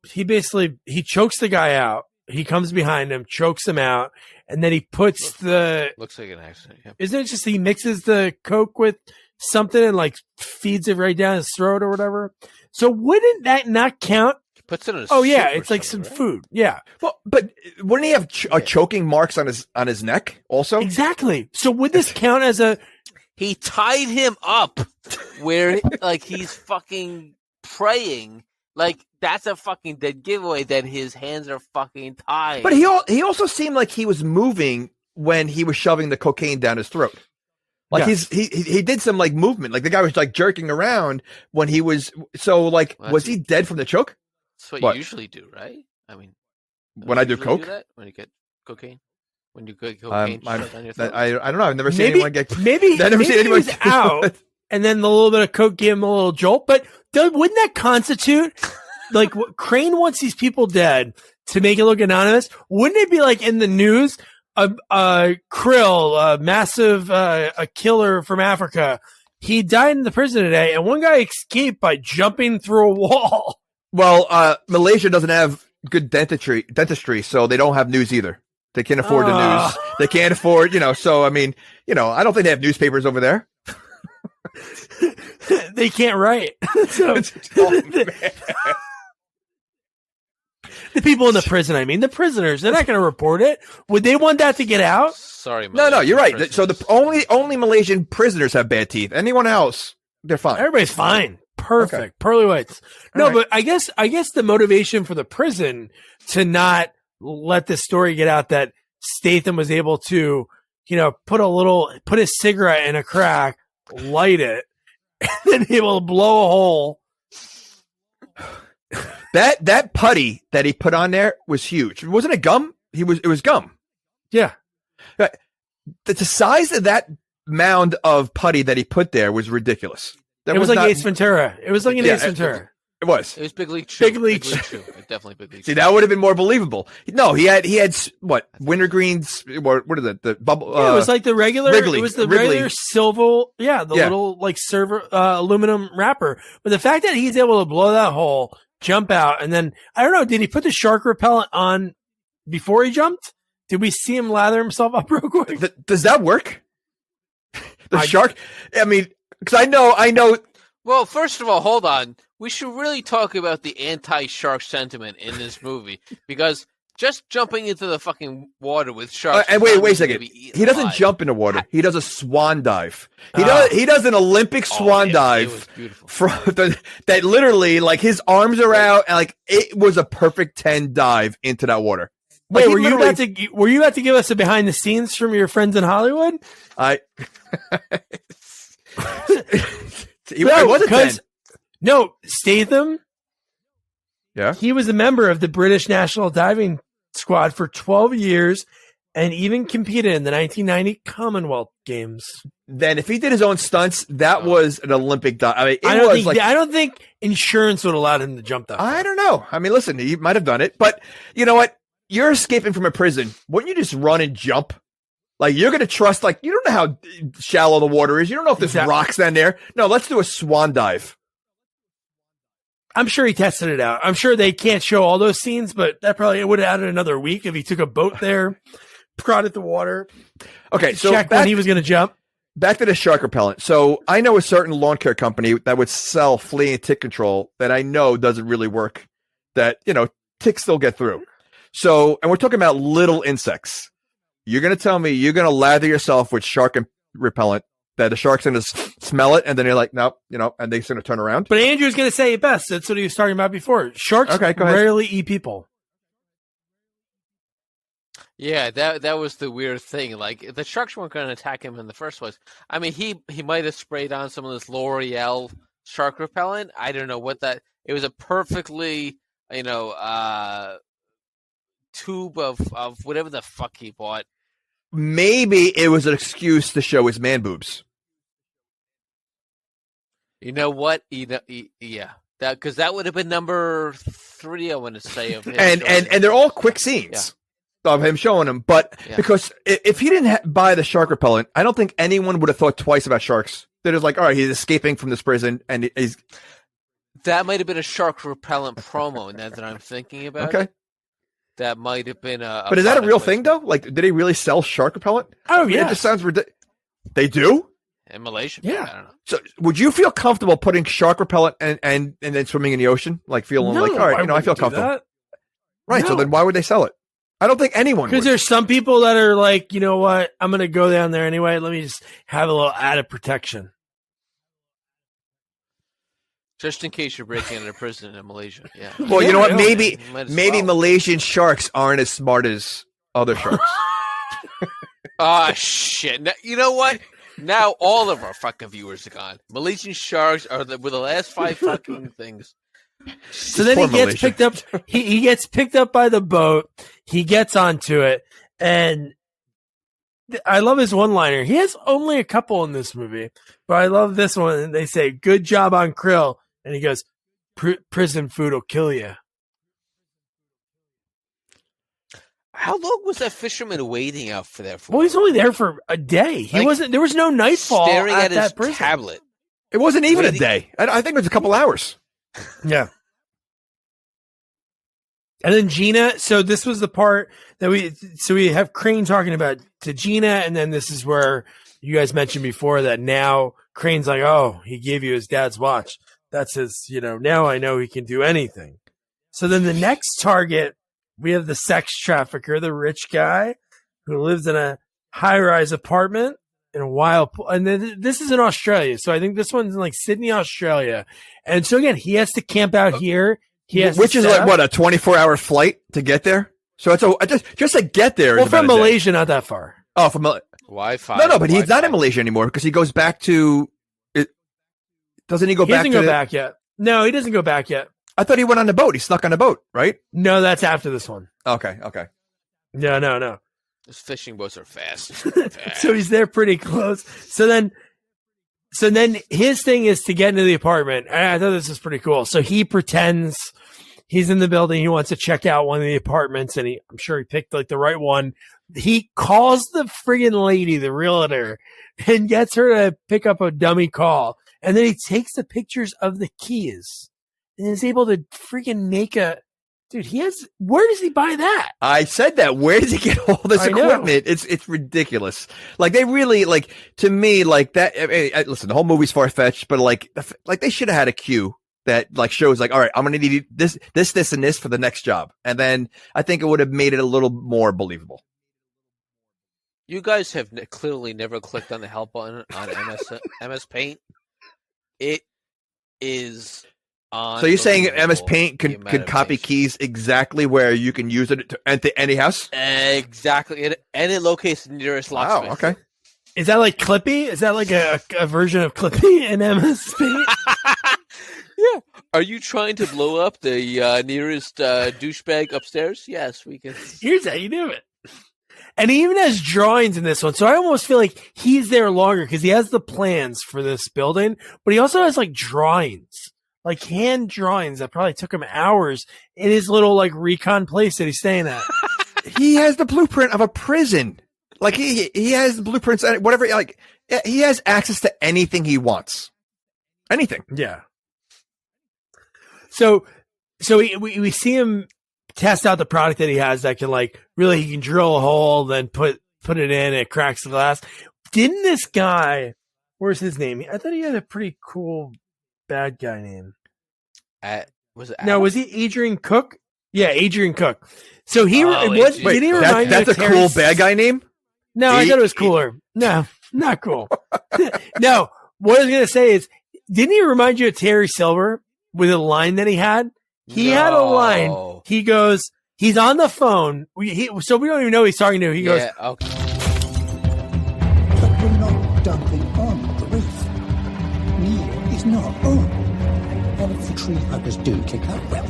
chokes the guy out. He comes behind him, chokes him out, and then he puts
looks like an accident. Yeah.
Isn't it just he mixes the coke with something and like feeds it right down his throat or whatever? So wouldn't that not count?
He puts it in
it's like some food. Yeah.
Well, but wouldn't he have choking marks on his neck also?
Exactly. So would this count as
he tied him up where like he's fucking praying. Like, that's a fucking dead giveaway that his hands are fucking tied.
But he also seemed like he was moving when he was shoving the cocaine down his throat. Like he did some like movement. Like the guy was like jerking around when he was was he dead from the choke?
That's what you usually do, right? I mean,
when I do coke?
Do that? When you get cocaine? When you get cocaine shoved down your throat?
I don't know. I've never seen anyone get
maybe he was out and then the little bit of coke gave him a little jolt, but wouldn't that constitute like what Crane wants these people dead to make it look anonymous? Wouldn't it be like in the news, Krill, a massive a killer from Africa, he died in the prison today, and one guy escaped by jumping through a wall.
Well, Malaysia doesn't have good dentistry, so they don't have news either. They can't afford the news. They can't afford, so I mean, I don't think they have newspapers over there.
They can't write. So, the people in the prison, the prisoners, they're not going to report it. Would they want that to get out?
Sorry,
no, you're right. Prisoners. So the only Malaysian prisoners have bad teeth. Anyone else, they're fine.
Everybody's fine. Perfect. Okay. Pearly whites. No, right. But I guess the motivation for the prison to not let this story get out that Statham was able to, put his cigarette in a crack, light it, and then be able to blow a hole.
That putty that he put on there was huge. Wasn't it gum? It was gum.
Yeah.
the size of that mound of putty that he put there was ridiculous.
It was like Ace Ventura. It was like an Ace Ventura.
It was.
It was Big League Chew.
Big League Chew.
Definitely Big League Chew.
See, that would have been more believable. No, he had wintergreens. What is it? The bubble.
Yeah, it was like the regular.
Wrigley,
it was the
Wrigley.
regular silver. Yeah, the little like silver aluminum wrapper. But the fact that he's able to blow that hole, jump out, and then I don't know. Did he put the shark repellent on before he jumped? Did we see him lather himself up real quick?
Does that work? The shark. I mean, because I know.
Well, first of all, hold on. We should really talk about the anti-shark sentiment in this movie because just jumping into the fucking water with sharks.
And wait a second. He doesn't jump into water. He does a swan dive. He does an Olympic swan dive from that literally like his arms are out and like it was a perfect 10 dive into that water.
Wait, were you about to give us a behind the scenes from your friends in Hollywood?
He wasn't 10.
No, Statham.
Yeah.
He was a member of the British National Diving Squad for 12 years and even competed in the 1990 Commonwealth Games.
Then if he did his own stunts, that was an Olympic dive. I mean,
I don't think insurance would allow him to jump that far.
I don't know. I mean, listen, he might have done it, but you know what? You're escaping from a prison. Wouldn't you just run and jump? Like, you're going to trust, like, you don't know how shallow the water is. You don't know if there's rocks down there. No, let's do a swan dive.
I'm sure he tested it out. I'm sure they can't show all those scenes, but that probably would have added another week if he took a boat there, prodded the water.
Okay, so
check when he was going to jump.
Back to the shark repellent. So I know a certain lawn care company that would sell flea and tick control that I know doesn't really work, that, you know, ticks still get through. So, and we're talking about little insects. You're going to tell me you're going to lather yourself with shark repellent, that the shark's going to smell it, and then you're like, nope, you know, and they're going to turn around.
But Andrew's going to say it best. That's what he was talking about before. Sharks rarely eat people.
Yeah, that was the weird thing. Like, the sharks weren't going to attack him in the first place. I mean, he might have sprayed on some of this L'Oreal shark repellent. I don't know what that. It was a perfectly, you know, tube of whatever the fuck he bought.
Maybe it was an excuse to show his man boobs.
You know what? Yeah, because that would have been number 3. I want to say of him.
And they're all quick scenes of him showing them. But because if he didn't buy the shark repellent, I don't think anyone would have thought twice about sharks. They're just like, all right, he's escaping from this prison, and he's.
That might have been a shark repellent promo, now that I'm thinking about it. That might have been
But is that a real thing, though? Like, did he really sell shark repellent?
Oh, yeah.
It just sounds ridiculous. They do?
In Malaysia?
Yeah.
I don't know.
So, would you feel comfortable putting shark repellent and then swimming in the ocean? Like, feeling like, all right, you know, I feel comfortable.
That.
Right, so then why would they sell it? I don't think anyone would.
Because there's some people that are like, you know what? I'm going to go down there anyway. Let me just have a little added protection.
Just in case you're breaking into prison in Malaysia. Yeah.
Well, you know what? Maybe Malaysian sharks aren't as smart as other sharks.
Shit. Now, you know what? Now all of our fucking viewers are gone. Malaysian sharks were the last 5 fucking things.
So then he gets picked up. He gets picked up by the boat. He gets onto it, and I love his one-liner. He has only a couple in this movie, but I love this one. And they say, "Good job on krill," and he goes, "Prison food will kill you."
How long was that fisherman waiting out for that?
Well, he's only there for a day. He wasn't. There was no nightfall
staring at
that
his
prison.
tablet.
It wasn't even a day. I think it was a couple hours.
Yeah. And then Gina, so this was the part that we have Crane talking about to Gina, and then this is where you guys mentioned before that now Crane's like, oh, he gave you his dad's watch. That's his, you know, now I know he can do anything. So then the next target, we have the sex trafficker, the rich guy who lives in a high-rise apartment in a wild, and then this is in Australia. So I think this one's in like Sydney, Australia. And so again, he has to camp out here.
Which is like what, a 24-hour flight to get there? So it's just to get there.
Well, from Malaysia, not that far.
Oh, from
Wi-Fi.
No, but he's not in Malaysia anymore because he goes back to it. Doesn't he go back?
He doesn't go back yet. No, he doesn't go back yet.
I thought he went on the boat. He snuck on the boat, right?
No, that's after this one.
Okay.
No.
Those fishing boats are fast.
So he's there pretty close. So then his thing is to get into the apartment. I thought this was pretty cool. So he pretends he's in the building. He wants to check out one of the apartments, and I'm sure he picked like the right one. He calls the friggin' lady, the realtor, and gets her to pick up a dummy call. And then he takes the pictures of the keys and is able to freaking make dude, where does he buy that?
I said that. Where does he get all this equipment? It's ridiculous. Like they really to me, like that. I mean, listen, the whole movie's far-fetched, but like they should have had a cue that like shows like, all right, I'm going to need this, and this for the next job. And then I think it would have made it a little more believable.
You guys have clearly never clicked on the help button on MS Paint. It is on.
So you're saying MS Paint could copy keys exactly where you can use it to enter any house?
Exactly. And it locates the nearest locksmith.
Wow, okay.
Is that like Clippy? Is that like a version of Clippy in MS Paint?
Yeah. Are you trying to blow up the nearest douchebag upstairs? Yes, we can.
Here's how you do it. And he even has drawings in this one. So I almost feel like he's there longer because he has the plans for this building, but he also has like drawings, like hand drawings that probably took him hours in his little like recon place that he's staying at.
He has the blueprint of a prison. Like he has blueprints and whatever. Like he has access to anything he wants. Anything.
Yeah. So we see him test out the product that he has that can like really, he can drill a hole, then put it in, and it cracks the glass. Didn't this guy, where's his name? I thought he had a pretty cool bad guy name.
Was it?
No, was he Adrian Cook? Yeah, Adrian Cook. So he did he remind
that's
you
a
of Terry
cool bad guy name?
No, I thought it was cooler. No, not cool. No, what I was gonna say is, didn't he remind you of Terry Silver with a line that he had? He had a line. He goes, he's on the phone. So we don't even know who he's talking to. He goes,
okay.
But we're not dumping on the reef. Neil is not on. And if the tree huggers do kick up, well,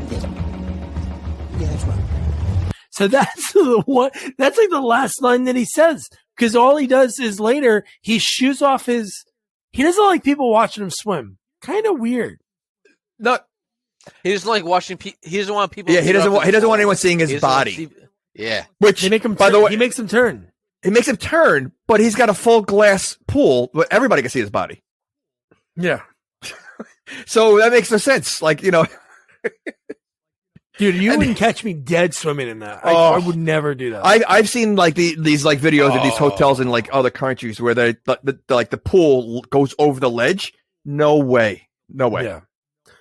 yeah, that's right.
So that's the one. That's like the last line that he says, because all he does is later he shoes off his. He doesn't like people watching him swim. Kind of weird.
Not.
He doesn't like watching. He doesn't want people.
Yeah, he doesn't want anyone seeing his body.
Yeah,
which
they make him.
By the way,
he makes him turn.
He makes him turn, but he's got a full glass pool, but everybody can see his body.
Yeah.
So that makes no sense. Like, you know.
Dude, you wouldn't catch me dead swimming in that. I would never do that.
I've seen like these like videos of these hotels in like other countries where the pool goes over the ledge. No way. Yeah.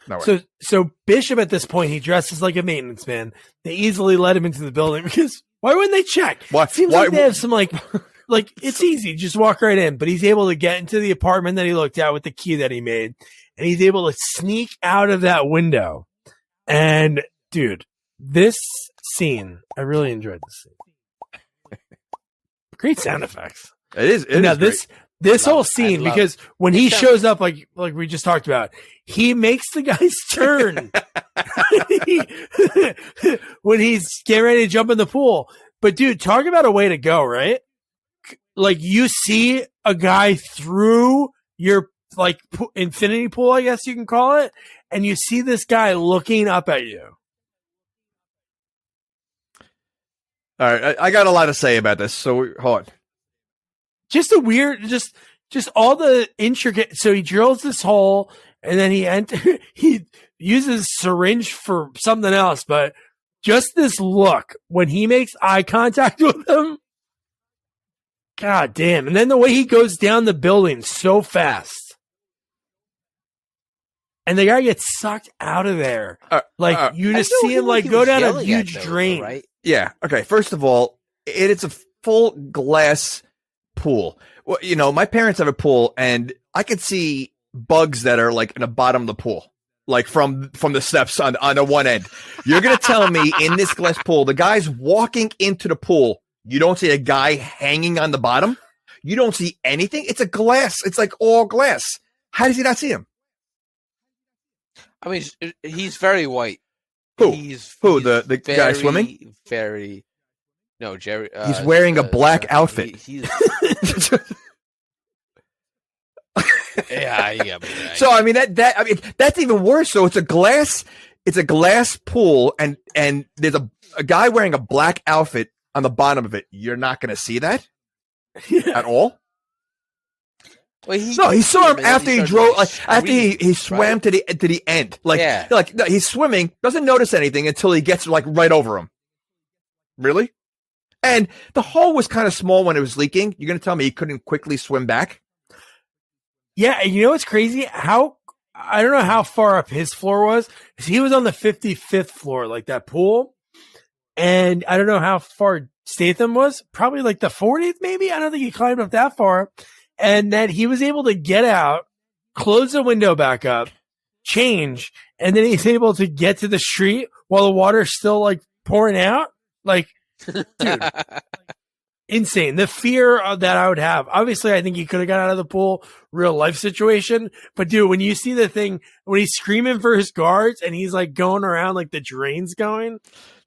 No way.
So Bishop at this point, he dresses like a maintenance man. They easily let him into the building because why wouldn't they check? Seems like they have some like it's easy, just walk right in. But he's able to get into the apartment that he looked at with the key that he made, and he's able to sneak out of that window. And dude, this scene, I really enjoyed this scene. Great sound effects.
It is. Now
this whole scene, because when he shows up, like we just talked about, he makes the guys turn when he's getting ready to jump in the pool. But dude, talk about a way to go, right? Like you see a guy through your like infinity pool, I guess you can call it, and you see this guy looking up at you.
All right, I got a lot to say about this, so hold on.
Just a weird, just all the intricate. So he drills this hole, and then he uses syringe for something else. But just this look when he makes eye contact with him, god damn! And then the way he goes down the building so fast, and the guy gets sucked out of there. You just see him like go down a huge drain.
Right?
Yeah. Okay. First of all, it's a full glass pool. Well, you know, my parents have a pool, and I could see bugs that are like in the bottom of the pool, like from the steps on the one end. You're gonna tell me in this glass pool, the guy's walking into the pool, you don't see a guy hanging on the bottom? You don't see anything? It's a glass. It's like all glass. How does he not see him?
I mean, he's very white.
Who?
He's
the guy swimming?
Very. No, Jerry.
He's wearing a black outfit.
Yeah.
So I mean that's even worse. So it's a glass pool, and there's a guy wearing a black outfit on the bottom of it. You're not going to see that at all.
Well,
he saw him after he drove, after he swam to the end. No, he's swimming, doesn't notice anything until he gets right over him. Really? And the hole was kind of small when it was leaking. You're going to tell me he couldn't quickly swim back?
Yeah, you know what's crazy? I don't know how far up his floor was. He was on the 55th floor, like that pool. And I don't know how far Statham was. Probably like the 40th, maybe. I don't think he climbed up that far. And then he was able to get out, close the window back up, change, and then he's able to get to the street while the water's still pouring out. Dude. Insane. The fear that I would have. Obviously, I think he could have got out of the pool, real life situation. But dude, when you see the thing, when he's screaming for his guards and he's going around the drain's going.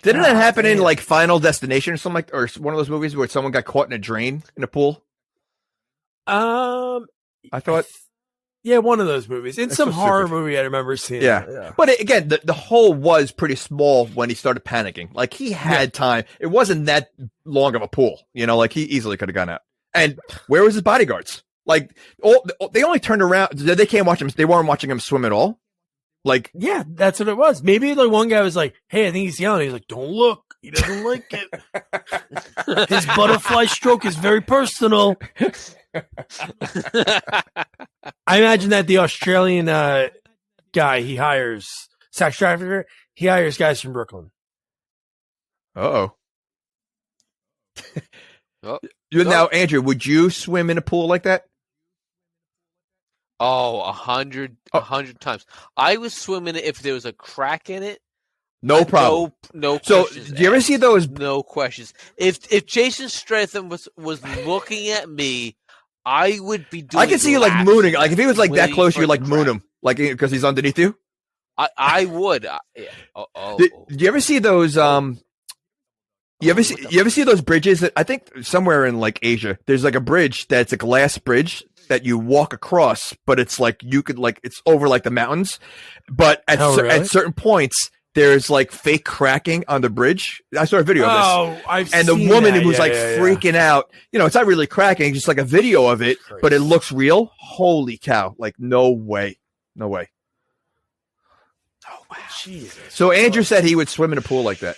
Didn't that happen in Final Destination or something or one of those movies where someone got caught in a drain in a pool? I thought.
Yeah, one of those movies. In some horror movie I remember seeing.
Yeah. But again, the hole was pretty small when he started panicking. He had time. It wasn't that long of a pool. He easily could have gone out. And where was his bodyguards? They only turned around. They can't watch him. They weren't watching him swim at all.
Yeah, that's what it was. Maybe one guy was like, hey, I think he's yelling. He's like, don't look. He doesn't like it. His butterfly stroke is very personal. I imagine that the Australian guy he hires, sex trafficker, he hires guys from Brooklyn.
Oh. Now, Andrew, would you swim in a pool like that?
Oh, 100 times. I was swimming if there was a crack in it.
No problem.
No
so,
questions.
Do you ever see those?
No questions. If Jason Statham was looking at me, I would be doing.
I can see you mooning. If he was that close, you moon him, because he's underneath you.
I would.
Do you ever see those? You ever see those bridges that I think somewhere in Asia? There's a bridge that's a glass bridge that you walk across, but it's you could it's over the mountains, but at certain points. There's fake cracking on the bridge. I saw a video of this.
I've seen
and the woman
that.
was freaking out. It's not really cracking, just a video of it, but it looks real. Holy cow. No way. No way.
Oh, wow. Jesus.
So Andrew said he would swim in a pool like that.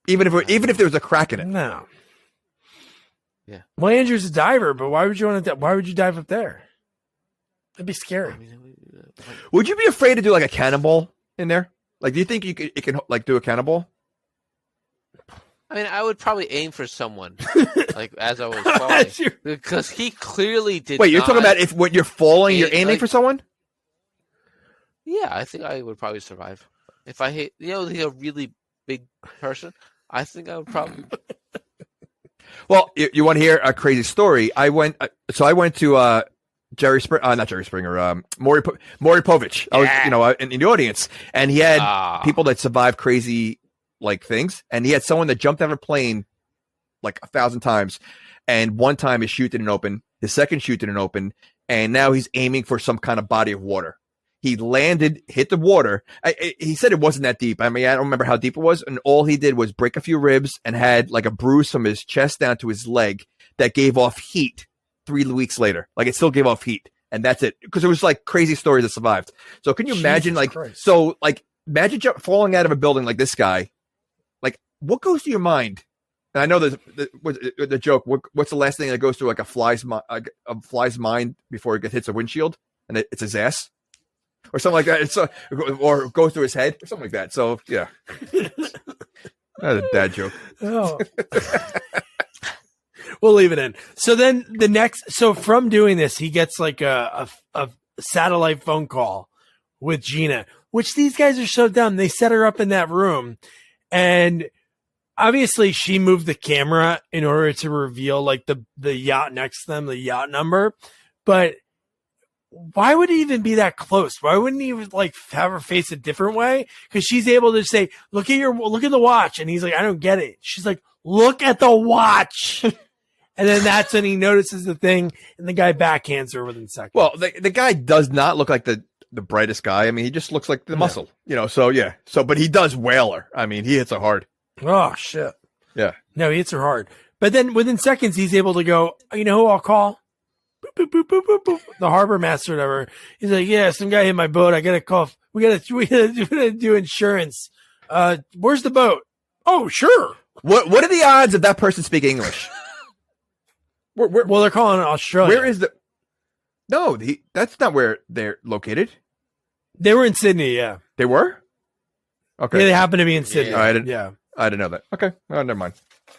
Even if there was a crack in it.
No.
Yeah.
Well, Andrew's a diver, but why would you dive up there? That'd be scary.
Would you be afraid to do a cannonball in there? Do you think it can do a cannonball?
I mean, I would probably aim for someone, as I was falling, because he clearly did.
Wait, you're talking about when you're falling, you're aiming for someone?
Yeah, I think I would probably survive if I hit. A really big person. I think I would probably.
Well, you want to hear a crazy story? I went to not Jerry Springer, Maury Povich. I was, in the audience, and he had people that survived crazy things, and he had someone that jumped out of a plane 1,000 times, and one time his chute didn't open, his second chute didn't open, and now he's aiming for some kind of body of water. He landed, hit the water. He said it wasn't that deep. I mean, I don't remember how deep it was, and all he did was break a few ribs and had a bruise from his chest down to his leg that gave off heat. 3 weeks later, it still gave off heat, and that's it. Because it was crazy stories that survived. So can you imagine, imagine falling out of a building like this guy? What goes to your mind? And I know the joke. What's the last thing that goes through a fly's mind before it hits a windshield, and it's his ass, or something like that. Or goes through his head, or something like that. So yeah, that's a dad joke.
Oh. We'll leave it in. So then from doing this, he gets a satellite phone call with Gina, which these guys are so dumb. They set her up in that room, and obviously she moved the camera in order to reveal the yacht next to them, the yacht number. But why would he even be that close? Why wouldn't he like have her face a different way? Because she's able to say, look at the watch. And he's like, I don't get it. She's like, look at the watch. And then that's when he notices the thing, and the guy backhands her within seconds.
Well, the guy does not look like the brightest guy. I mean, he just looks like the muscle, so yeah. So, but he does whale her. I mean, he hits her hard.
Oh, shit.
Yeah.
No, he hits her hard. But then within seconds, he's able to go, you know who I'll call? Boop, boop, boop, boop, boop, boop. The harbor master or whatever. He's like, yeah, some guy hit my boat. I got to call. We got to do insurance. Where's the boat? Oh, sure.
What are the odds of that person speaking English?
Well, they're calling it Australia.
Where is the? No, that's not where they're located.
They were in Sydney. Yeah,
they were. Okay,
yeah, they happen to be in Sydney.
Yeah. I didn't know that. Okay, oh, never mind.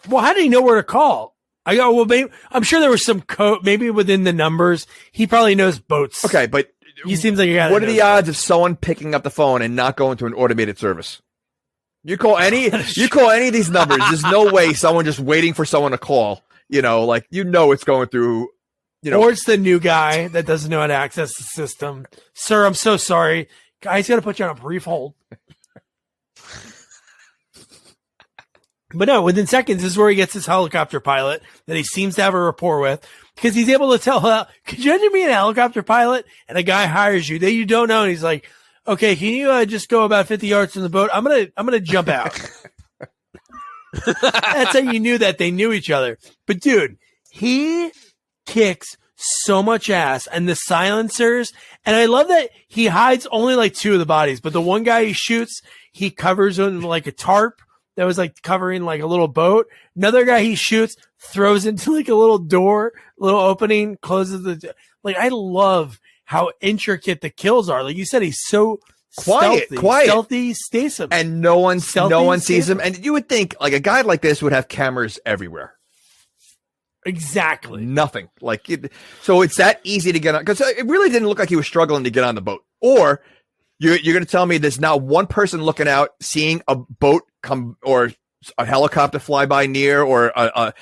Well, how did he know where to call? I go, well, maybe, I'm sure there was some code, maybe within the numbers. He probably knows boats.
Okay, but
he seems like a guy.
What are the odds of someone picking up the phone and not going to an automated service? You call any of these numbers. There's no way someone just waiting for someone to call. It's going through.
Or it's the new guy that doesn't know how to access the system. Sir, I'm so sorry. Guys, got to put you on a brief hold. But no, within seconds, this is where he gets his helicopter pilot that he seems to have a rapport with, because he's able to tell, could you imagine being a helicopter pilot and a guy hires you that you don't know, and he's like, okay, can you just go about 50 yards from the boat? I'm gonna jump out. That's how you knew that they knew each other. But dude, he kicks so much ass, and the silencers, and I love that he hides only like 2 of the bodies, but the one guy he shoots, he covers him like a tarp that was like covering like a little boat. Another guy he shoots throws into like a little door, little opening, closes the, like, I love how intricate the kills are. Like you said, he's so quiet, stealthy Statham.
And no one sees him. And you would think like a guy like this would have cameras everywhere.
Exactly.
Nothing. So it's that easy to get on, because it really didn't look like he was struggling to get on the boat. Or you're going to tell me there's not one person looking out, seeing a boat come or a helicopter fly by near, or a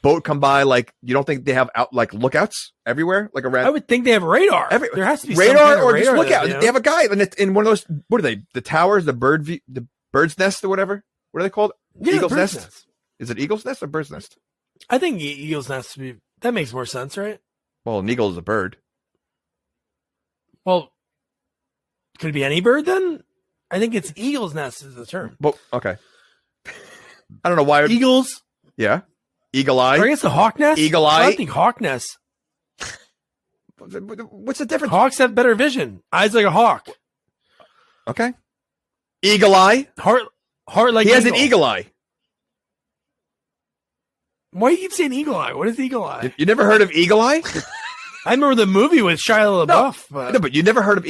boat come by. Like, you don't think they have out like lookouts everywhere, like around?
I would think they have radar. There has to be
radar, or just lookout.
They
have a guy in one of those. What are they? The towers, the bird's nest, or whatever. What are they called?
Yeah,
Eagle's nest. Is it eagle's nest or bird's nest?
I think eagle's nest would be. That makes more sense, right?
Well, an eagle is a bird.
Well, could it be any bird then? I think it's eagle's nest is the term.
Well, okay. I don't know why.
Eagles?
Yeah. Eagle eye?
Or I guess a hawk nest?
Eagle eye?
I don't think hawk nest.
What's the difference?
Hawks have better vision. Eyes like a hawk.
Okay. Eagle eye?
Heart like
he
eagle.
Has an eagle eye.
Why do you keep saying eagle eye? What is eagle eye?
You never heard of eagle eye?
I remember the movie with Shia LaBeouf.
No, but you never heard of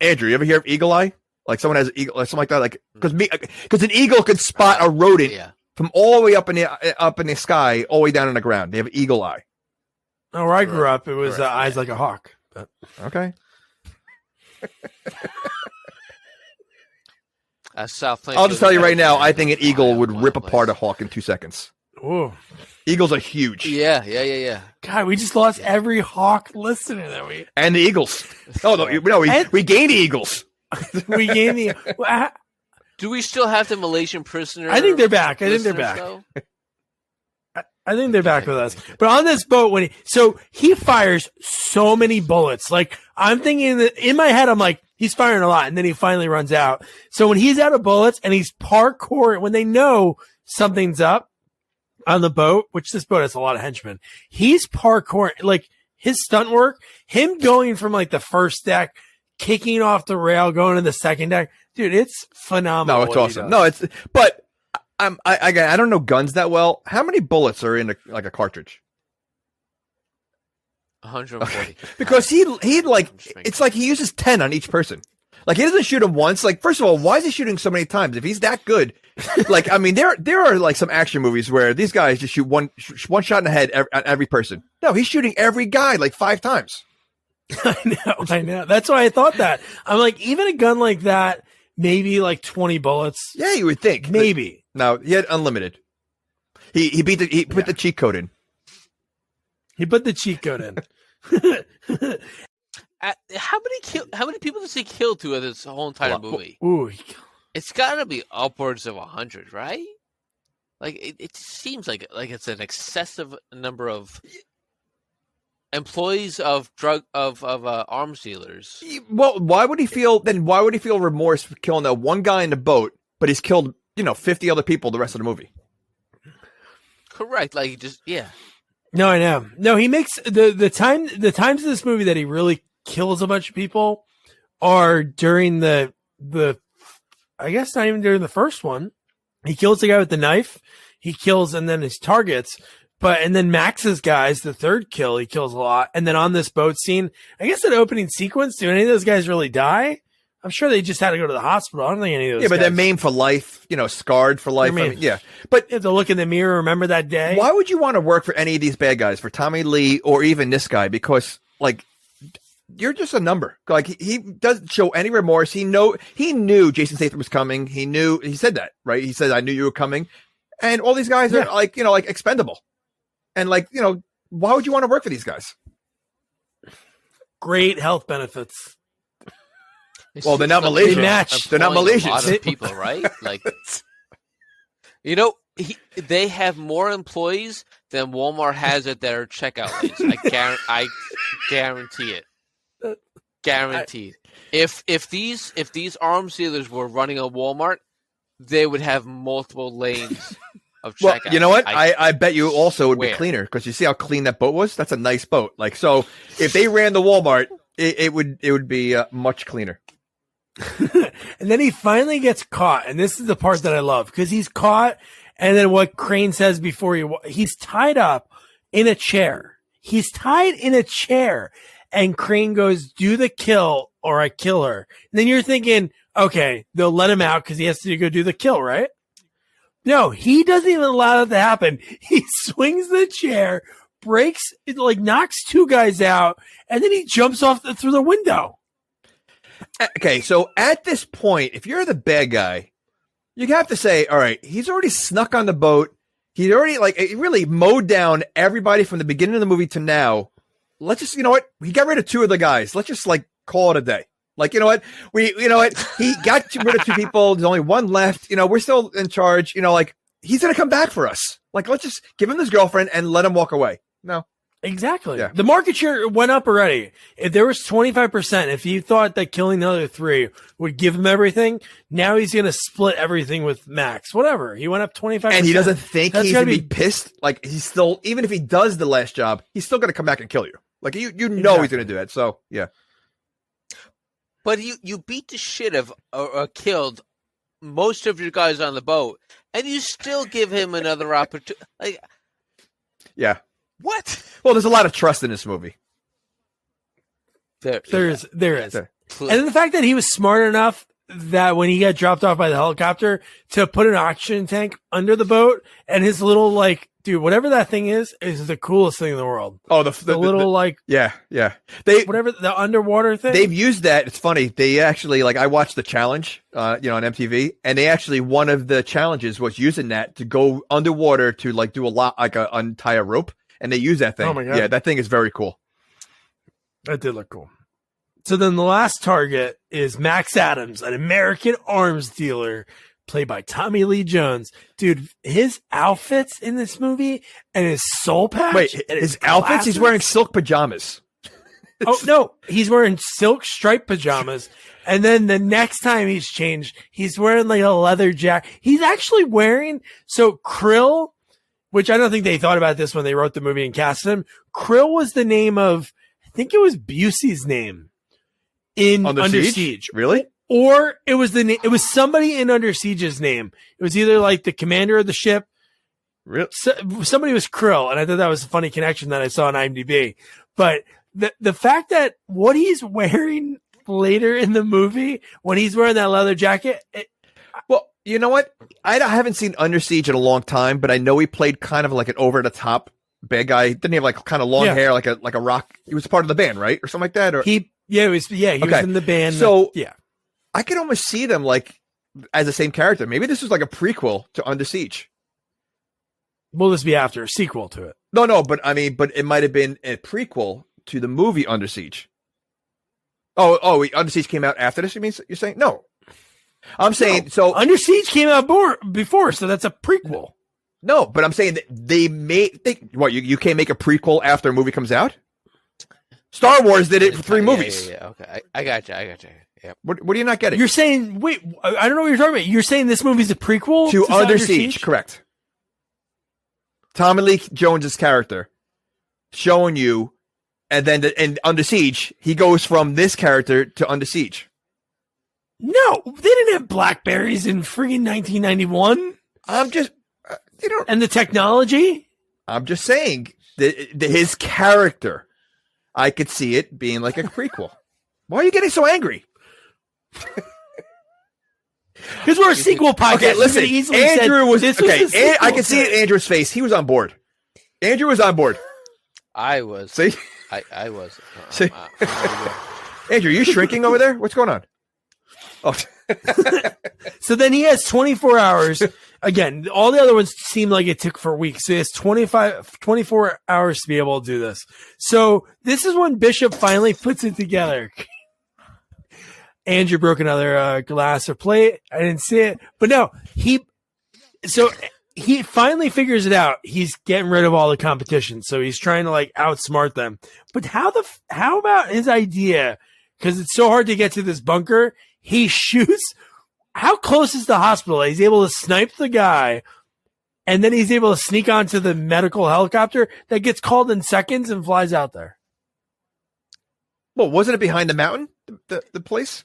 Andrew, you ever hear of eagle eye? Like someone has an eagle, like something like that. Like because an eagle could spot a rodent from all the way up in the sky, all the way down on the ground. They have eagle eye.
Oh, where I grew up, it was eyes like a hawk. But.
Okay.
South
I'll just tell you right now, I think an eagle would rip apart a hawk in 2 seconds.
Ooh.
Eagles are huge.
Yeah.
God, we just lost every hawk listener that we.
And the eagles. Oh no, we gained the eagles.
We gained the.
Do we still have the Malaysian prisoner?
I think they're back. I think they're back with us. But on this boat, he fires so many bullets. Like, I'm thinking that in my head, I'm like, he's firing a lot, and then he finally runs out. So when he's out of bullets and he's parkour, when they know something's up on the boat, which this boat has a lot of henchmen, he's parkour, like his stunt work, him going from like the first deck, kicking off the rail, going to the second deck, dude, it's phenomenal.
No, it's awesome. No, but I don't know guns that well. How many bullets are in a cartridge?
140.
Because he it's like he uses 10 on each person. Like, he doesn't shoot him once. Like, first of all, why is he shooting so many times? If he's that good, like, I mean, there are like some action movies where these guys just shoot one shot in the head at every person. No, he's shooting every guy like 5 times.
I know. That's why I thought that. I'm like, even a gun like that, maybe like 20 bullets.
Yeah, you would think.
Maybe.
No, he had unlimited. He put the cheat code in.
He put the cheat code in.
How many people does he kill through this whole entire movie?
Ooh,
It's got to be upwards of 100, right? Like it seems like it's an excessive number of employees of arms dealers.
Well, why would he feel remorse for killing that one guy in the boat, but he's killed 50 other people the rest of the movie?
Correct. Like yeah.
No, I know. No, he makes the times of this movie that he really kills a bunch of people are during the I guess not even during the first one. He kills the guy with the knife. He kills and then his targets. And then Max's guys, the third kill, he kills a lot. And then on this boat scene, I guess that opening sequence, do any of those guys really die? I'm sure they just had to go to the hospital. I don't think any of those
but
guys.
they're maimed for life, scarred for life. I mean, yeah. But
you have to look in the mirror, remember that day.
Why would you want to work for any of these bad guys, for Tommy Lee or even this guy? Because, you're just a number. He doesn't show any remorse. He knew Jason Statham was coming. He said that, right? He said, I knew you were coming. And all these guys are expendable. And why would you want to work for these guys?
Great health benefits.
Well, they're not Malaysian. They're not Malaysian.
A lot of people, right? They have more employees than Walmart has at their checkout lanes. I guarantee it. Guaranteed. If these arms dealers were running a Walmart, they would have multiple lanes of checkout.
Well, you know what? I bet you also would be cleaner, because you see how clean that boat was? That's a nice boat. So if they ran the Walmart, it would be much cleaner.
And then he finally gets caught, and this is the part that I love, because he's caught, and then what Crane says before he's tied up in a chair. He's tied in a chair, and Crane goes, "Do the kill or I kill her." And then you're thinking, okay, they'll let him out because he has to go do the kill, right? No, he doesn't even allow that to happen. He swings the chair, breaks, knocks two guys out, and then he jumps off through the window.
Okay, so at this point, if you're the bad guy, you have to say, all right, he's already snuck on the boat. He'd already he really mowed down everybody from the beginning of the movie to now. Let's just, he got rid of two of the guys. Let's just call it a day. He got rid of two people. There's only one left. We're still in charge. He's going to come back for us. Let's just give him his girlfriend and let him walk away. No.
Exactly.
Yeah.
The market share went up already. If there was 25%, if you thought that killing the other three would give him everything, now he's going to split everything with Max. Whatever. He went up 25%.
And he doesn't think he's going to be pissed. He's still, even if he does the last job, he's still going to come back and kill you. He's going to do that. So, yeah.
But you beat the shit of or killed most of your guys on the boat, and you still give him another opportunity.
Yeah.
What?
Well, there's a lot of trust in this movie.
There is. And then the fact that he was smart enough that when he got dropped off by the helicopter to put an oxygen tank under the boat, and his little dude, whatever that thing is the coolest thing in the world.
Oh, the little
yeah. Whatever the underwater thing.
They've used that. It's funny. They actually I watched the challenge, on MTV, and they actually, one of the challenges was using that to go underwater to do a lot, untie a rope. And they use that thing.
Oh my God.
Yeah, that thing is very cool.
That did look cool. So then the last target is Max Adams, an American arms dealer, played by Tommy Lee Jones. Dude, his outfits in this movie and his soul patch.
Wait, his outfits? He's wearing silk pajamas.
Oh, no. He's wearing silk striped pajamas. And then the next time he's changed, he's wearing a leather jacket. He's actually wearing, Krill, which I don't think they thought about this when they wrote the movie and cast him. Krill was the name of, I think it was Busey's name in Under Siege.
Really?
Or it was it was somebody in Under Siege's name. It was either the commander of the ship.
Really?
Somebody was Krill, and I thought that was a funny connection that I saw on IMDb. But the fact that what he's wearing later in the movie, when he's wearing that leather jacket,
well, you know what? I haven't seen Under Siege in a long time, but I know he played kind of an over the top bad guy. Didn't he have kind of long hair, like a rock? He was part of the band, right, or something like that. Or
he was in the band.
So I could almost see them as the same character. Maybe this was a prequel to Under Siege.
Will this be after a sequel to it?
No, but it might have been a prequel to the movie Under Siege. Under Siege came out after this. You're saying no? I'm saying so.
Under Siege came out before, so that's a prequel.
No, but I'm saying that you can't make a prequel after a movie comes out? Star Wars did it for 3 movies.
Yeah. Okay, I got you. Yeah.
What are you not getting?
You're saying, wait, I don't know what you're talking about. You're saying this movie's a prequel
to Under Siege? Correct. Tommy Lee Jones's character showing you, and then in Under Siege, he goes from this character to Under Siege.
No, they didn't have Blackberries in freaking 1991.
I'm just,
and the technology.
I'm just saying that his character, I could see it being like a prequel. Why are you getting so angry?
Because we're a sequel podcast.
Okay, listen. Andrew was okay. I can see it in Andrew's face. He was on board. Andrew was on board.
I was.
See,
I was.
See? Andrew, you shrinking over there? What's going on? Oh.
So then he has 24 hours. Again, all the other ones seem like it took for weeks. So he has 24 hours to be able to do this. So this is when Bishop finally puts it together. Andrew broke another glass or plate. I didn't see it, but no, he finally figures it out. He's getting rid of all the competition. So he's trying to like outsmart them. But how about his idea? Because it's so hard to get to this bunker. He shoots. How close is the hospital? He's able to snipe the guy, and then he's able to sneak onto the medical helicopter that gets called in seconds and flies out there.
Well, wasn't it behind the mountain, the place?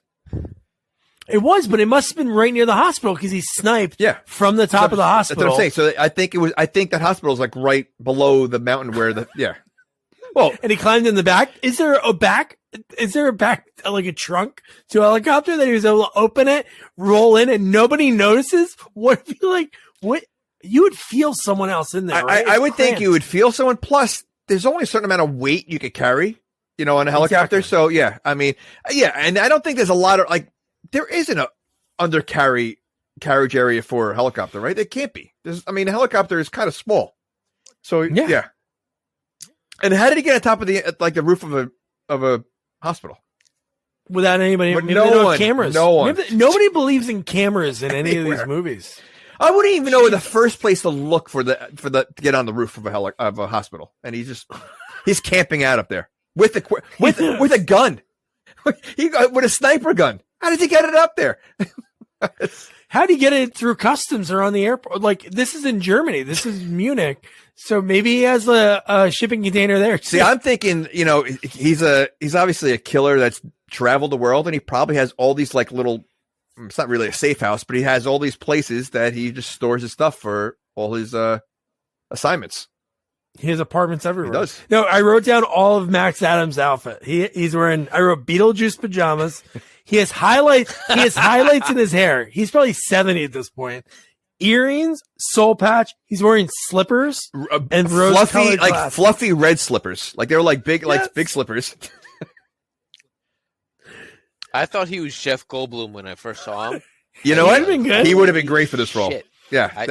It was, but it must have been right near the hospital because he sniped from the top of the hospital.
That's what I'm saying. So I think that hospital is like right below the mountain where Well,
and he climbed in the back. Is there a back like a trunk to a helicopter that he was able to open it, roll in, and nobody notices? What if you would feel someone else in there? Right?
I would think you would feel someone. Plus, there's only a certain amount of weight you could carry, on a helicopter. Exactly. So and I don't think there's a lot of there isn't a carriage area for a helicopter, right? There can't be. A helicopter is kind of small. So yeah. And how did he get on top of the roof of a hospital
without anybody?
But no one,
cameras.
No one.
Nobody believes in cameras in any of these movies.
I wouldn't even know where the first place to look for to get on the roof of a hospital, and he's camping out up there with a gun, with a sniper gun. How did he get it up there?
How did he get it through customs or on the airport? This is in Germany. This is Munich. So maybe he has a shipping container there.
See, I'm thinking, he's obviously a killer that's traveled the world, and he probably has all these little, it's not really a safe house, but he has all these places that he just stores his stuff for all his assignments.
He has apartments everywhere.
He does.
No, I wrote down all of Max Adams' outfit. I wrote Beetlejuice pajamas. He has highlights. He has highlights in his hair. He's probably 70 at this point. Earrings, soul patch. He's wearing slippers and rose-colored glasses.
Fluffy red slippers. They were big, big slippers.
I thought he was Jeff Goldblum when I first saw him.
You know what? He would have been great for this role.
Shit.
Yeah,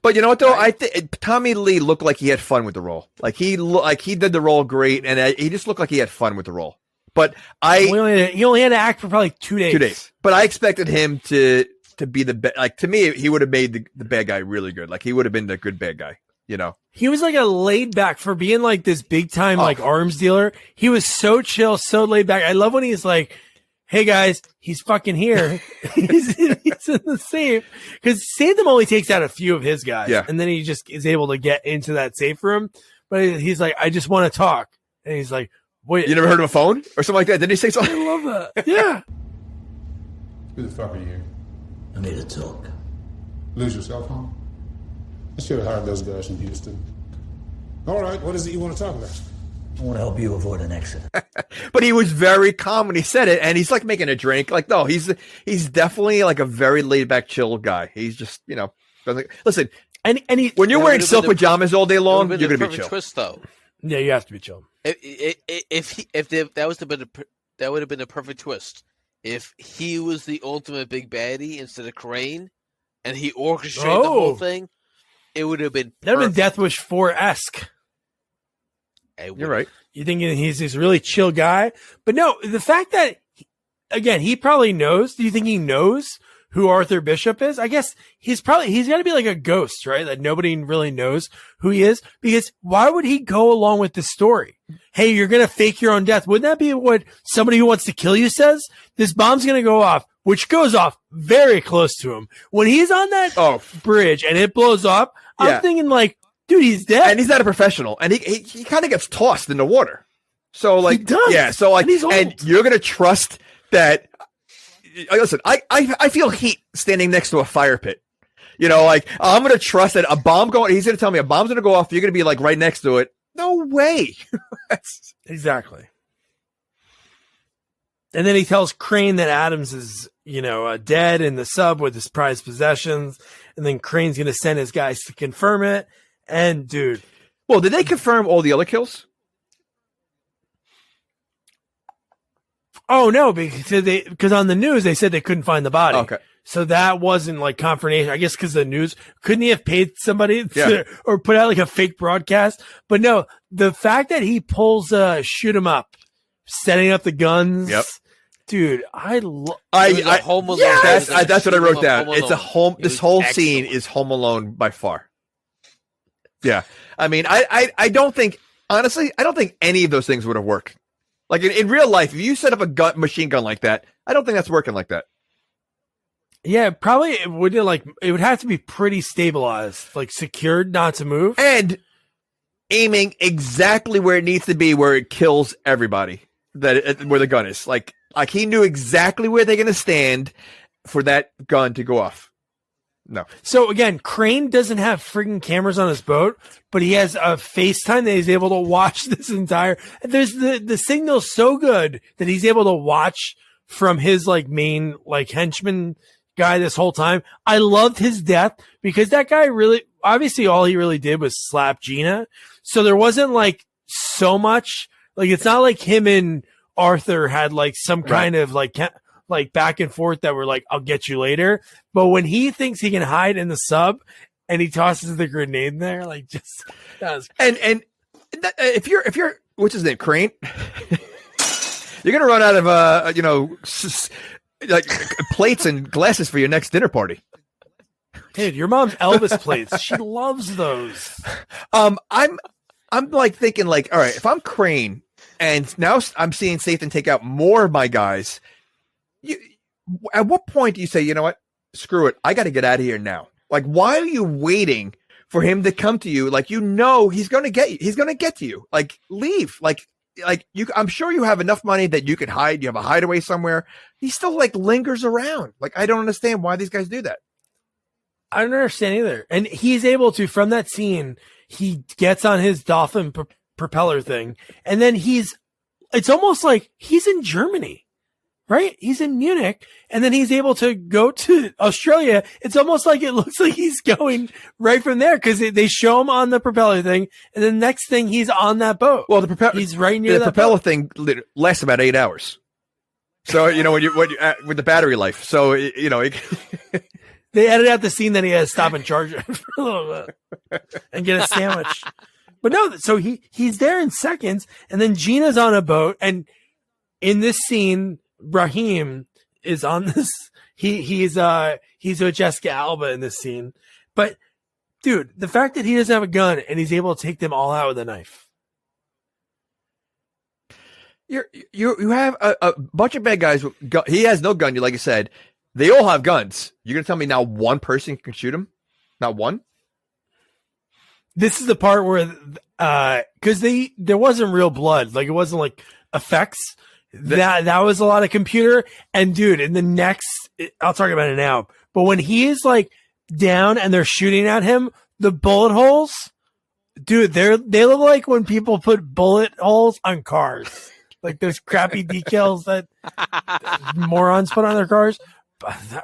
But you know what though? I think Tommy Lee looked like he had fun with the role. He did the role great, and he just looked like he had fun with the role. But he
only had to act for probably 2 days.
2 days. But I expected him to be the to me, he would have made the bad guy really good. He would have been the good bad guy.
He was a laid back for being this big time arms dealer. He was so chill, so laid back. I love when he's like, "Hey guys, he's fucking here. he's in the safe." Because Statham only takes out a few of his guys, and then he just is able to get into that safe room. But he's like, "I just want to talk," and he's like, "Wait,
you never heard of a phone or something like that?" Didn't he say something?
I love that. Yeah.
Who the fuck are you?
I need to talk.
Lose your cell phone? I should have hired those guys in Houston. All right, what is it you want to talk about?
I want to help you avoid an accident.
But he was very calm when he said it, and he's making a drink. No, he's definitely a very laid back, chill guy. He's just listen.
And
when you're wearing silk pajamas all day long, you're gonna be chill.
Twist though.
Yeah, you have to be chill.
That would have been a perfect twist. If he was the ultimate big baddie instead of Crane, and he orchestrated the whole thing, it would have been perfect.
That would have been Death Wish 4-esque.
You're right.
You're thinking he's this really chill guy. But no, the fact that again, he probably knows. Do you think he knows who Arthur Bishop is? I guess he's got to be like a ghost, right? That nobody really knows who he is, because why would he go along with this story? Hey, you're going to fake your own death. Wouldn't that be what somebody who wants to kill you says? This bomb's going to go off, which goes off very close to him. When he's on that bridge and it blows up, I'm thinking like, dude, he's dead.
And he's not a professional. And he kind of gets tossed in the water. So like,
he does.
Yeah. So like, and you're going to trust that. Listen, I feel heat standing next to a fire pit. You know, like I'm going to trust that he's going to tell me a bomb's going to go off. You're going to be like right next to it. No way.
Exactly. And then he tells Crane that Adams is, dead in the sub with his prized possessions. And then Crane's going to send his guys to confirm it. And dude.
Well, did they confirm all the other kills?
Oh no, because on the news they said they couldn't find the body.
Okay.
So that wasn't like confirmation. I guess because the news, couldn't he have paid somebody or put out like a fake broadcast? But no, the fact that he pulls shoot 'em up, setting up the guns.
Yep.
Dude,
Home Alone.
Yes! That's what I wrote down. It's a home. This whole
excellent.
scene is Home Alone by far. Yeah. I mean, I don't think, honestly, I don't think any of those things would have worked. Like in real life, if you set up a machine gun like that, I don't think that's working like that.
Yeah, probably it would have to be pretty stabilized, like secured not to move.
And aiming exactly where it needs to be, where it kills everybody, where the gun is. Like he knew exactly where they're going to stand for that gun to go off. No.
So again, Crane doesn't have freaking cameras on his boat, but he has a FaceTime that he's able to watch this entire. There's the signal's so good that he's able to watch from his like main like henchman guy this whole time. I loved his death because that guy really, obviously all he really did was slap Gina. So there wasn't like so much, like it's not like him and Arthur had like some kind of like back and forth that were like, I'll get you later. But when he thinks he can hide in the sub and he tosses the grenade in there, like just, that was
if you're, what's his name? Crane? You're going to run out of, like plates and glasses for your next dinner party.
Dude, your mom's Elvis plates. She loves those.
I'm like thinking like, all right, if I'm Crane and now I'm seeing Statham take out more of my guys, at what point do you say, you know what? Screw it. I got to get out of here now. Like, why are you waiting for him to come to you? Like, he's going to get you. He's going to get to you. Like, leave. Like you, I'm sure you have enough money that you could hide. You have a hideaway somewhere. He still like lingers around. Like, I don't understand why these guys do that.
I don't understand either. And he's able to, from that scene, he gets on his dolphin propeller thing. And then it's almost like he's in Germany. Right? He's in Munich and then he's able to go to Australia. It's almost like it looks like he's going right from there because they show him on the propeller thing. And the next thing he's on that boat.
Well,
he's right near
the propeller thing lasts about 8 hours. So, when you with the battery life. So,
they edit out the scene that he has to stop and charge it for a little bit and get a sandwich. But no, so he's there in seconds and then Gina's on a boat and in this scene, Raheem is on this. He's with Jessica Alba in this scene. But dude, the fact that he doesn't have a gun and he's able to take them all out with a knife.
You have a bunch of bad guys. He has no gun. Like you said, they all have guns. You're gonna tell me now one person can shoot him? Not one?
This is the part where, because there wasn't real blood. Like it wasn't like effects. That was a lot of computer. And dude, in the next, I'll talk about it now, but when he is like down and they're shooting at him, the bullet holes, dude, they look like when people put bullet holes on cars, like those crappy decals that morons put on their cars.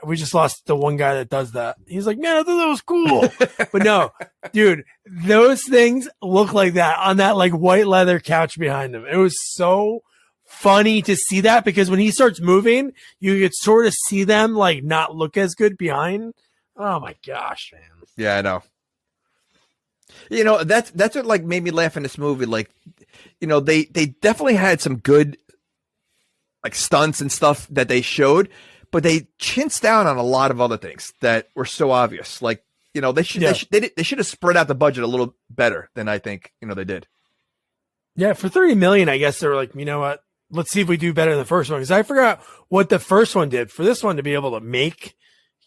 We just lost the one guy that does that. He's like, man, I thought that was cool. But no, dude, those things look like that on that like white leather couch behind him. It was so funny to see that because when he starts moving, you could sort of see them like not look as good behind. Oh my gosh, man.
Yeah, I know. That's what like made me laugh in this movie. Like, they definitely had some good like stunts and stuff that they showed, but they chinched down on a lot of other things that were so obvious. Like, you know, they should have spread out the budget a little better than I think, you know, they did.
Yeah, for $30 million, I guess they were like, you know what? Let's see if we do better than the first one. Because I forgot what the first one did. For this one to be able to make,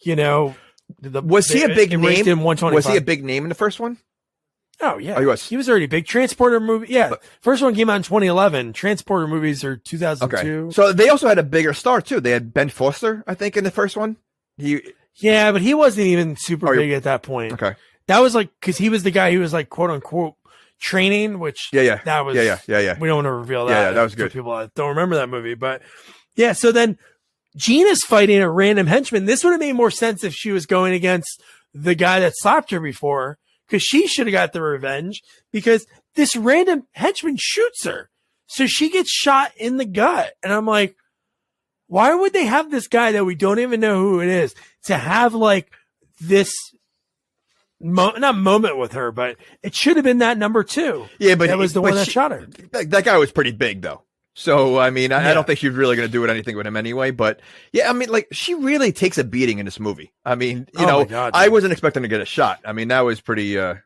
you know,
was he a big name?
Was
he a big name in the first one?
Oh yeah,
he was.
He was already big. Transporter movie. Yeah, first one came out in 2011. Transporter movies are 2002.
Okay. So they also had a bigger star too. They had Ben Foster, I think, in the first one.
Yeah, but he wasn't even super big at that point.
Okay.
That was like because he was the guy who was like quote unquote training, which that was
yeah.
We don't want to reveal that.
Yeah, that was good.
For people that don't remember that movie, but yeah. So then Gina's fighting a random henchman. This would have made more sense if she was going against the guy that slapped her before, because she should have got the revenge. Because this random henchman shoots her, so she gets shot in the gut, and I'm like, why would they have this guy that we don't even know who it is to have like this? Not moment with her, but it should have been that number 2.
Yeah, but
that was the one that shot her.
That guy was pretty big, though. So, I mean, I don't think she's really going to do anything with him anyway. But yeah, I mean, like, she really takes a beating in this movie. I mean, you know, God, I wasn't expecting to get a shot. I mean, that was pretty.
At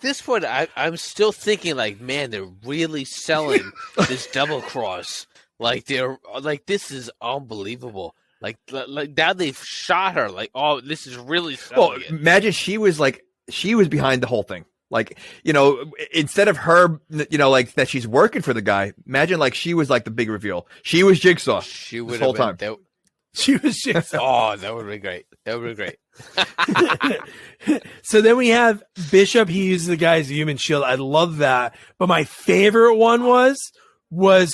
this point, I'm still thinking, like, man, they're really selling this double cross. Like, this is unbelievable. Like now they've shot her. Like, oh, this is really selling it.
Imagine she was behind the whole thing. Like, you know, instead of her, you know, like that she's working for the guy. Imagine like she was like the big reveal. She was Jigsaw.
She would
this whole time.
She was Jigsaw.
Oh, that would be great. That would be
great. So then we have Bishop. He uses the guy's human shield. I love that. But my favorite one was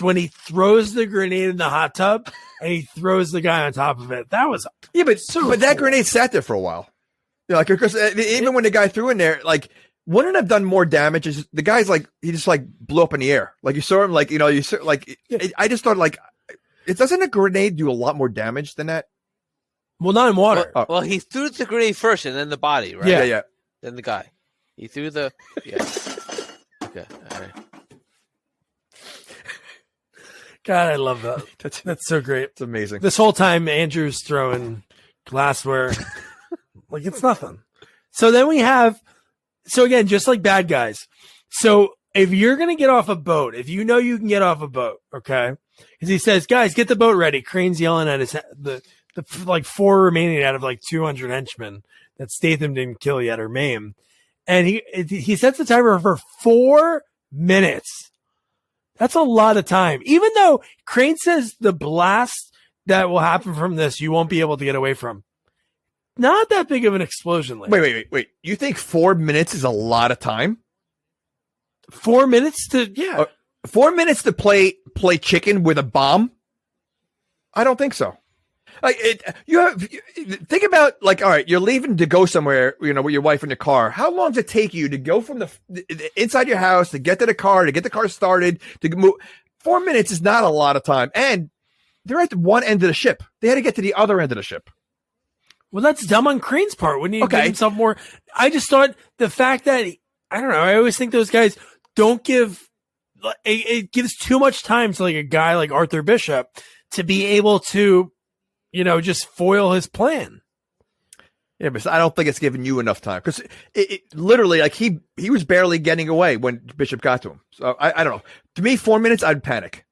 when he throws the grenade in the hot tub and he throws the guy on top of it. That was
but that grenade sat there for a while. You know, like, because even when the guy threw in there, like, wouldn't it have done more damage? The guy's like, he just like blew up in the air. Like you saw him, like, you know, I just thought like, doesn't a grenade do a lot more damage than that?
Well, not in water.
Well, he threw the grenade first and then the body, right?
Yeah.
Then the guy. He threw Okay. All right.
God, I love that. That's so great.
It's amazing.
This whole time, Andrew's throwing glassware. Like, it's nothing. So then we have, again, just like bad guys. So if you're going to get off a boat, if you know you can get off a boat, okay? Because he says, guys, get the boat ready. Crane's yelling at the like 4 remaining out of like 200 henchmen that Statham didn't kill yet or maim. And he sets the timer for 4 minutes. That's a lot of time. Even though Crane says the blast that will happen from this, you won't be able to get away from. Not that big of an explosion. Later.
Wait. You think 4 minutes is a lot of time?
4 minutes to
4 minutes to play chicken with a bomb? I don't think so. Like think about, like, all right, you're leaving to go somewhere, you know, with your wife in the car. How long does it take you to go from the inside your house to get to the car, to get the car started, to move? 4 minutes is not a lot of time. And they're at one end of the ship. They had to get to the other end of the ship.
Well, that's dumb on Crane's part. Wouldn't he give himself more? I just thought the fact that, I don't know, I always think those guys don't give, it gives too much time to like a guy like Arthur Bishop to be able to, you know, just foil his plan.
Yeah, but I don't think it's giving you enough time, because it literally, like, he was barely getting away when Bishop got to him. So I don't know. To me, 4 minutes, I'd panic.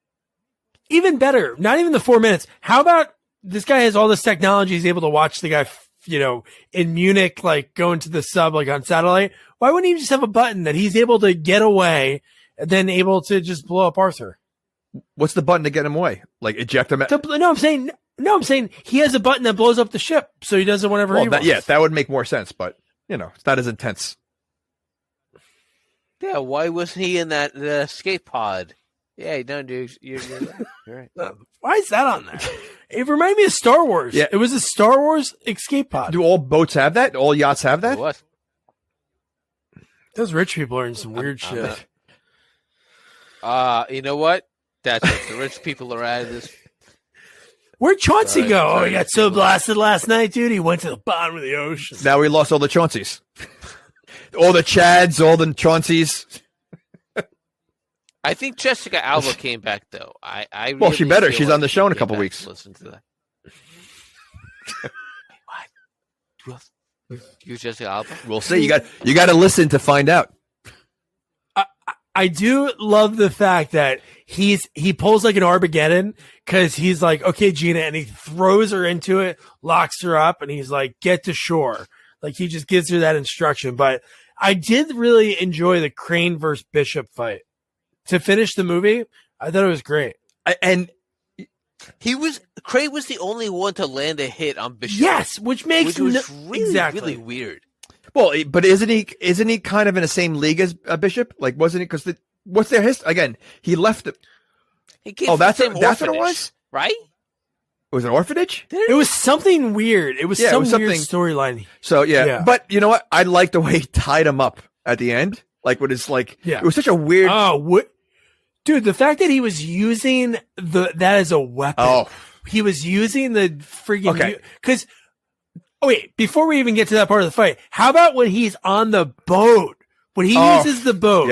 Even better, not even the 4 minutes. How about this guy has all this technology? He's able to watch the guy, you know, in Munich, like going to the sub, like on satellite. Why wouldn't he just have a button that he's able to get away and then able to just blow up Arthur?
What's the button to get him away? Like eject him?
No, I'm saying he has a button that blows up the ship, so he does it whenever he wants.
Yeah, that would make more sense, but, you know, it's not as intense.
Yeah, why wasn't he in that escape pod? Yeah, no, dude, you're right.
Why is that on there? It reminded me of Star Wars.
Yeah.
It was a Star Wars escape pod.
Do all boats have that? All yachts have that?
What?
Those rich people are in some weird shit.
You know what? That's it. The rich people are out of this.
Where'd Chauncey go? He got so blasted last night, dude. He went to the bottom of the ocean.
Now we lost all the Chaunceys. All the Chads, all the Chaunceys.
I think Jessica Alba came back though.
Well, she better. She's
like
on the show in a
came
couple
back
weeks.
to listen to that. What? You Jessica Alba?
We'll see. You got to listen to find out.
I do love the fact that he pulls like an Armageddon because he's like, okay, Gina, and he throws her into it, locks her up, and he's like, get to shore. Like he just gives her that instruction. But I did really enjoy the Crane versus Bishop fight. To finish the movie, I thought it was great.
And Crane was the only one to land a hit on Bishop.
Yes, which makes
was really weird.
Well, but isn't he kind of in the same league as Bishop? Like, wasn't he? Because what's their history? Again, he left it. That's what it was,
right?
It was an orphanage.
It was something weird. It was some weird storyline.
So yeah, but you know what? I like the way he tied him up at the end. Like what is like? Yeah. It was such a weird.
Oh, what? Dude, the fact that he was using that as a weapon. Oh, he was using the freaking. Okay. Because. Oh, wait, before we even get to that part of the fight, how about when he's on the boat? When he uses the boat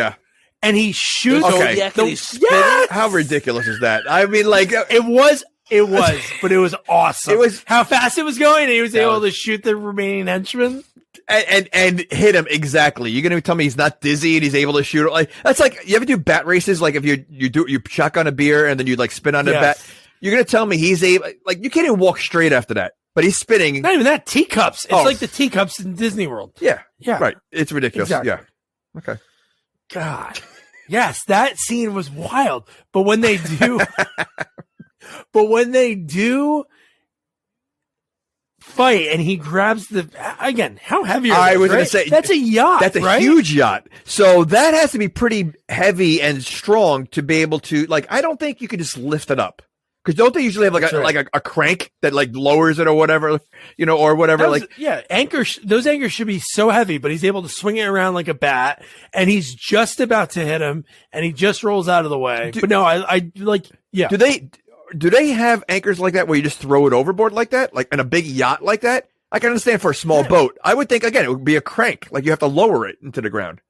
and he shoots
yes! How ridiculous is that? I mean, like
it was, but it was awesome. It was how fast it was going, and he was able to shoot the remaining henchmen.
And hit him exactly. You're gonna tell me he's not dizzy and he's able to shoot? Like that's like you ever do bat races? Like if you shotgun a beer and then you like spin on the bat. You're gonna tell me he's able? Like you can't even walk straight after that. But he's spinning.
Not even that. Teacups. It's like the teacups in Disney World.
Yeah. Right. It's ridiculous. Exactly. Yeah. Okay.
God. Yes, that scene was wild. But when they do, fight and he grabs again, how heavy are
I was going to say
that's a yacht.
That's a huge yacht. So that has to be pretty heavy and strong to be able to I don't think you could just lift it up. Because don't they usually have a crank that like lowers it or whatever, or whatever?
Anchors. Those anchors should be so heavy, but he's able to swing it around like a bat, and he's just about to hit him, and he just rolls out of the way. But no, I like. Yeah.
Do they have anchors like that where you just throw it overboard like that, like in a big yacht like that? I can understand for a small boat. I would think again it would be a crank, like you have to lower it into the ground.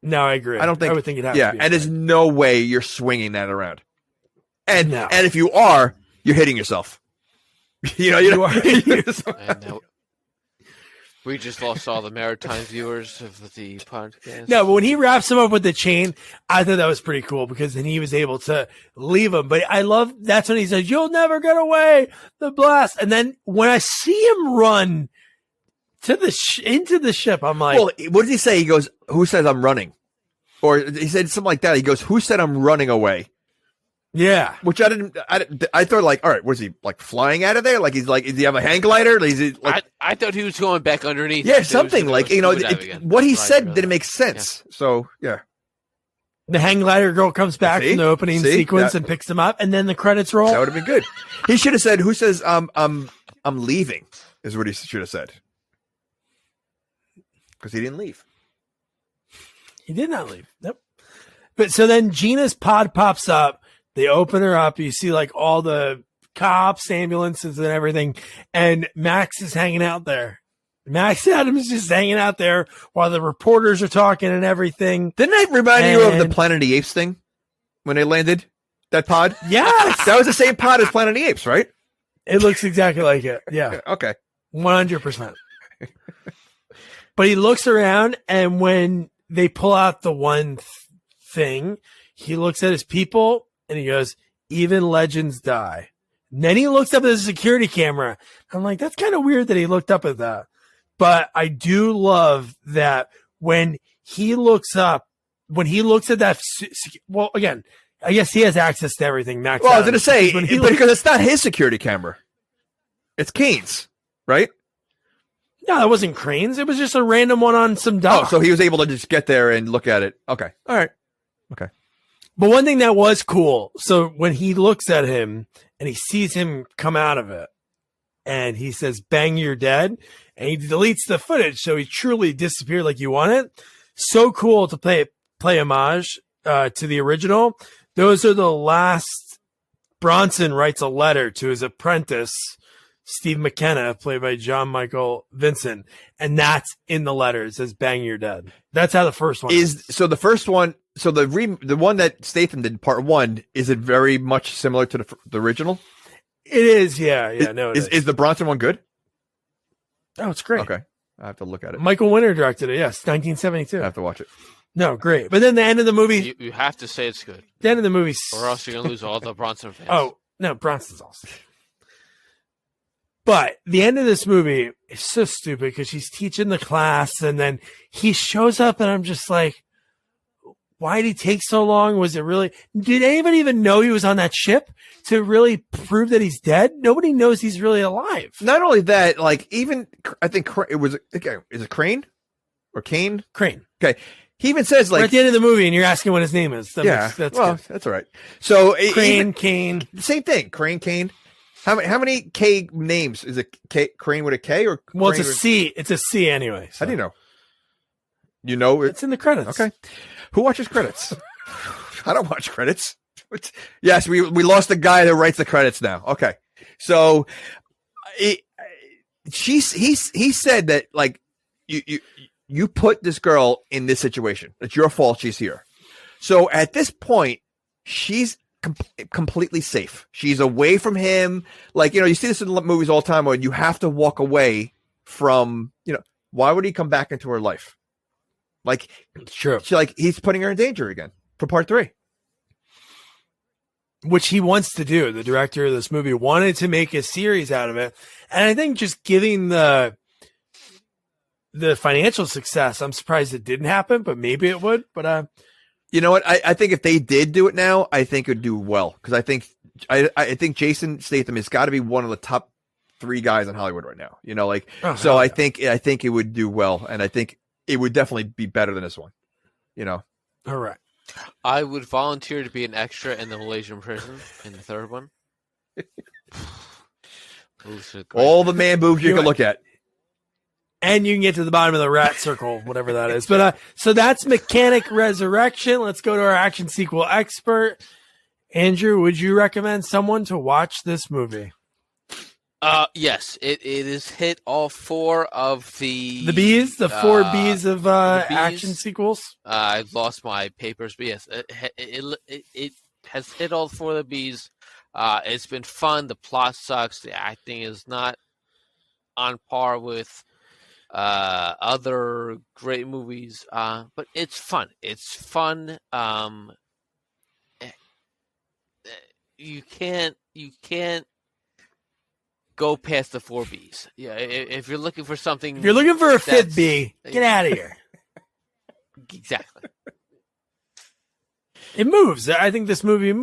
No, I agree. I would think it has.
Yeah, and there's no way you're swinging that around. And if you are, you're hitting yourself. You are hitting yourself.
We just lost all the maritime viewers of the podcast.
No, but when he wraps him up with the chain, I thought that was pretty cool because then he was able to leave him. But I love that's when he says, "You'll never get away, the blast." And then when I see him run to into the ship, I'm like,
"Well, what did he say?" He goes, "Who says I'm running?" Or he said something like that. He goes, "Who said I'm running away?"
Yeah,
which I thought like, all right, was he like flying out of there? Like does he have a hang glider? Is he like,
I thought he was going back underneath.
Yeah, something like what he said didn't make sense. Yeah. So yeah,
the hang glider girl comes back from the opening sequence and picks him up, and then the credits roll.
That would have been good. He should have said, "Who says I'm leaving?" Is what he should have said because he didn't leave.
He did not leave. Nope. But so then Gina's pod pops up. They open her up. You see like all the cops, ambulances, and everything. And Max is hanging out there. Max Adams is just hanging out there while the reporters are talking and everything.
Didn't that remind you of the Planet of the Apes thing when they landed that pod?
Yes.
That was the same pod as Planet of the Apes, right?
It looks exactly like it. Yeah.
Okay.
100%. But he looks around, and when they pull out the one thing, he looks at his people. And he goes, even legends die. And then he looks up at the security camera. I'm like, that's kind of weird that he looked up at that. But I do love that when he looks at that, well, again, I guess he has access to everything. Max
well, I was going to say, because it's not his security camera. It's Kane's, right?
No, that wasn't Crane's. It was just a random one on some dock.
Oh, so he was able to just get there and look at it. Okay. All right. Okay.
But one thing that was cool, so when he looks at him and he sees him come out of it and he says, "Bang, you're dead," and he deletes the footage, so he truly disappeared like you want it. So cool to play homage to the original. Those are the last. Bronson writes a letter to his apprentice, Steve McKenna, played by John Michael Vincent, and that's in the letter. It says, "Bang, you're dead." That's how the first one is.
So the first one. So the one that Statham did, part 1, is it very much similar to the original?
It is, yeah.
Is the Bronson one good?
Oh, it's great.
Okay, I have to look at it.
Michael Winner directed it. Yes, 1972.
I have to watch it.
No, great. But then the end of the movie,
You have to say it's good,
the end of the movie,
or else you're gonna lose all the Bronson fans.
Oh no, Bronson's awesome. But the end of this movie is so stupid because she's teaching the class, and then he shows up, and I'm just like, why did he take so long? Was it really? Did anybody even know he was on that ship to really prove that he's dead? Nobody knows he's really alive.
Not only that, like even I think it was. Okay, is it Crane or Kane?
Crane.
Okay, he even says like
we're at the end of the movie, and you're asking what his name is.
That's
good.
That's all right. So
Crane, Kane,
same thing. Crane, Kane. How many K names is it? Crane with a K or?
Well, it's a C. It's a C anyway. So.
How do you know? You know
it's in the credits.
Okay. Who watches credits? I don't watch credits. Yes, we lost the guy that writes the credits now. Okay. So he said that like you put this girl in this situation. It's your fault she's here. So at this point, she's completely safe. She's away from him. Like, you see this in movies all the time where you have to walk away from, why would he come back into her life? Like,
sure.
He's putting her in danger again for part 3.
Which he wants to do. The director of this movie wanted to make a series out of it. And I think just giving the financial success, I'm surprised it didn't happen, but maybe it would. But,
you know what? I think if they did do it now, I think it would do well. Because I think Jason Statham has got to be one of the top 3 guys in Hollywood right now. I think it would do well. And I think it would definitely be better than this one, All
right.
I would volunteer to be an extra in the Malaysian prison in the 3rd one.
All the man boobs you can look at.
And you can get to the bottom of the rat circle, whatever that is. But so that's Mechanic Resurrection. Let's go to our action sequel expert. Andrew, would you recommend someone to watch this movie?
Yes, it is hit all 4 of the
B's, the 4 B's of action sequels.
I've lost my papers, but yes, it has hit all 4 of the B's. It's been fun. The plot sucks. The acting is not on par with other great movies, but it's fun. It's fun. You can't go past the 4 B's. Yeah, if you're looking for something,
if you're looking for a 5th B, get out of here.
Exactly.
It moves. I think this movie it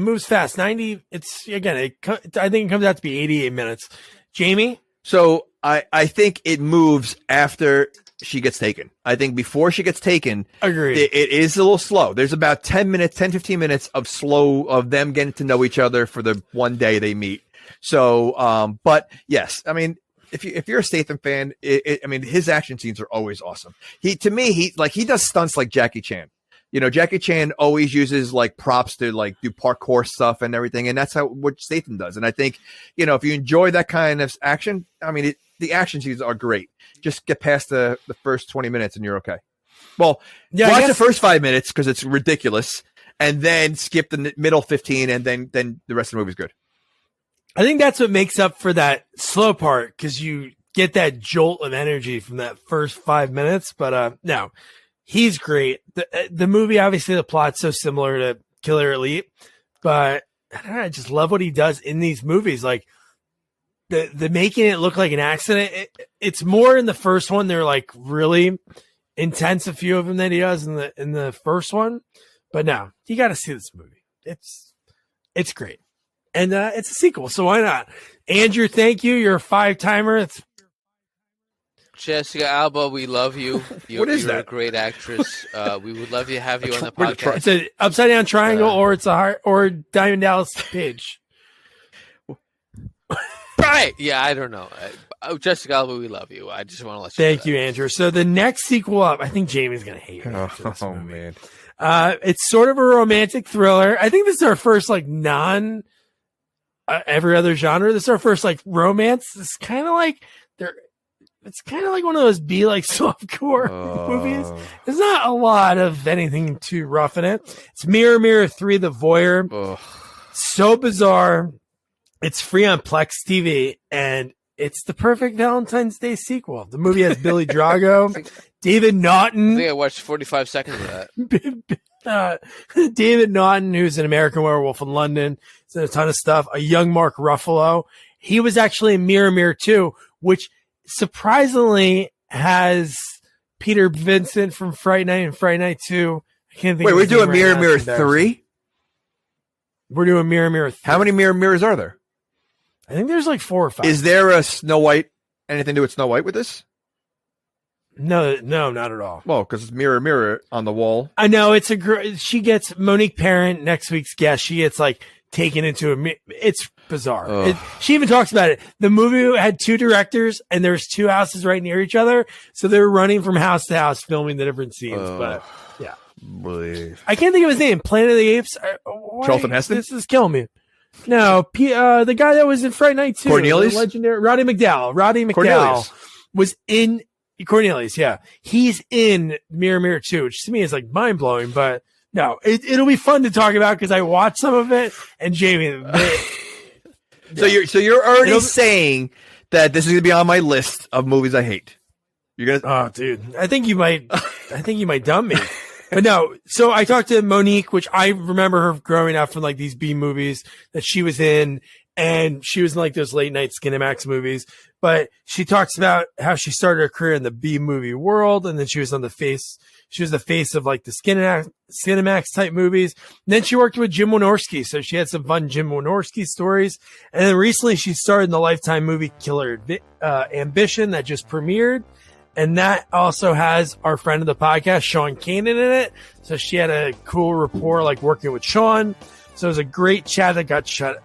moves fast. 90. It's again. I think it comes out to be 88 minutes. Jamie.
So I think it moves after she gets taken. I think before she gets taken,
agreed.
It is a little slow. There's about 10, 15 minutes of them getting to know each other for the one day they meet. So, but yes, I mean, if you're a Statham fan, his action scenes are always awesome. He does stunts like Jackie Chan. Jackie Chan always uses like props to like do parkour stuff and everything. And that's what Statham does. And I think, if you enjoy that kind of action, the action scenes are great. Just get past the first 20 minutes and you're okay. Well, yeah, watch the first 5 minutes because it's ridiculous and then skip the middle 15 and then the rest of the movie is good.
I think that's what makes up for that slow part because you get that jolt of energy from that first 5 minutes. But no, he's great. The movie, obviously, the plot's so similar to Killer Elite, but I don't know, I just love what he does in these movies. Like the making it look like an accident. It's more in the first one. They're like really intense, a few of them that he does in the first one. But no, you got to see this movie. It's great. And it's a sequel, so why not? Andrew, thank you. You're a 5-timer.
Jessica Alba, we love you.
What is
you're
that?
A great actress. We would love to have you on the podcast.
It's an upside down triangle, or it's a heart, or Diamond Dallas Page.
Right? Yeah, I don't know. Jessica Alba, we love you. I just want to let you.
Thank you, Andrew. So the next sequel up, I think Jamie's gonna hate me.
Oh man,
it's sort of a romantic thriller. I think this is our first like non. Every other genre. This is our first like romance. It's kind of like it's kind of like one of those softcore movies. There's not a lot of anything too rough in it. It's Mirror Mirror 3, The Voyeur. So bizarre. It's free on Plex TV, and it's the perfect Valentine's Day sequel. The movie has Billy Drago, David Naughton.
I think I watched 45 seconds of that.
David Naughton, who's an American Werewolf in London. He's in a ton of stuff. A young Mark Ruffalo. He was actually in Mirror Mirror 2, which surprisingly has Peter Vincent from Fright Night and Fright Night 2. I can't think.
Wait,
of
we're
his name
doing
right
Mirror
now.
Mirror
It's embarrassing.
3?
We're doing Mirror Mirror 3.
How many Mirror Mirrors are there?
I think there's like 4 or 5.
Is there a Snow White, anything to do with Snow White with this?
No, not at all.
Well, because it's Mirror Mirror on the wall.
I know it's she gets Monique Parent, next week's guest. She gets like taken into it's bizarre. She even talks about it. The movie had 2 directors and there's 2 houses right near each other. So they're running from house to house filming the different scenes. But yeah, I can't think of his name. Planet of the Apes.
Charlton Heston?
This is killing me. No, the guy that was in Fright Night 2.
Cornelius?
Legendary. Roddy McDowell
Cornelius.
was in Cornelius. Yeah. He's in Mirror Mirror 2, which to me is like mind blowing, but no, it'll be fun to talk about because I watched some of it and Jamie.
So you're already saying that this is going to be on my list of movies I hate. You're gonna.
Oh, dude, I think you might dump me. But no, so I talked to Monique, which I remember her growing up from like these B movies that she was in, and she was in like those late night Skinemax movies. But she talks about how she started her career in the B movie world, and then she was the face of like the Skinemax type movies. And then she worked with Jim Wynorski, so she had some fun Jim Wynorski stories. And then recently she starred in the Lifetime movie Killer Ambition that just premiered. And that also has our friend of the podcast, Sean Kanan, in it. So she had a cool rapport, like working with Sean. So it was a great chat that got short.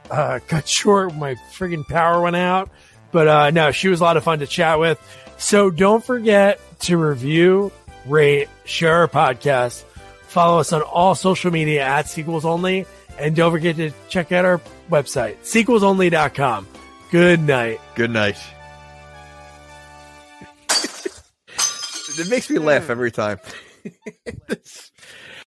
My friggin' power went out. But no, she was a lot of fun to chat with. So don't forget to review, rate, share our podcast. Follow us on all social media at Sequels Only. And don't forget to check out our website, sequelsonly.com. Good night.
Good night. It makes me laugh every time.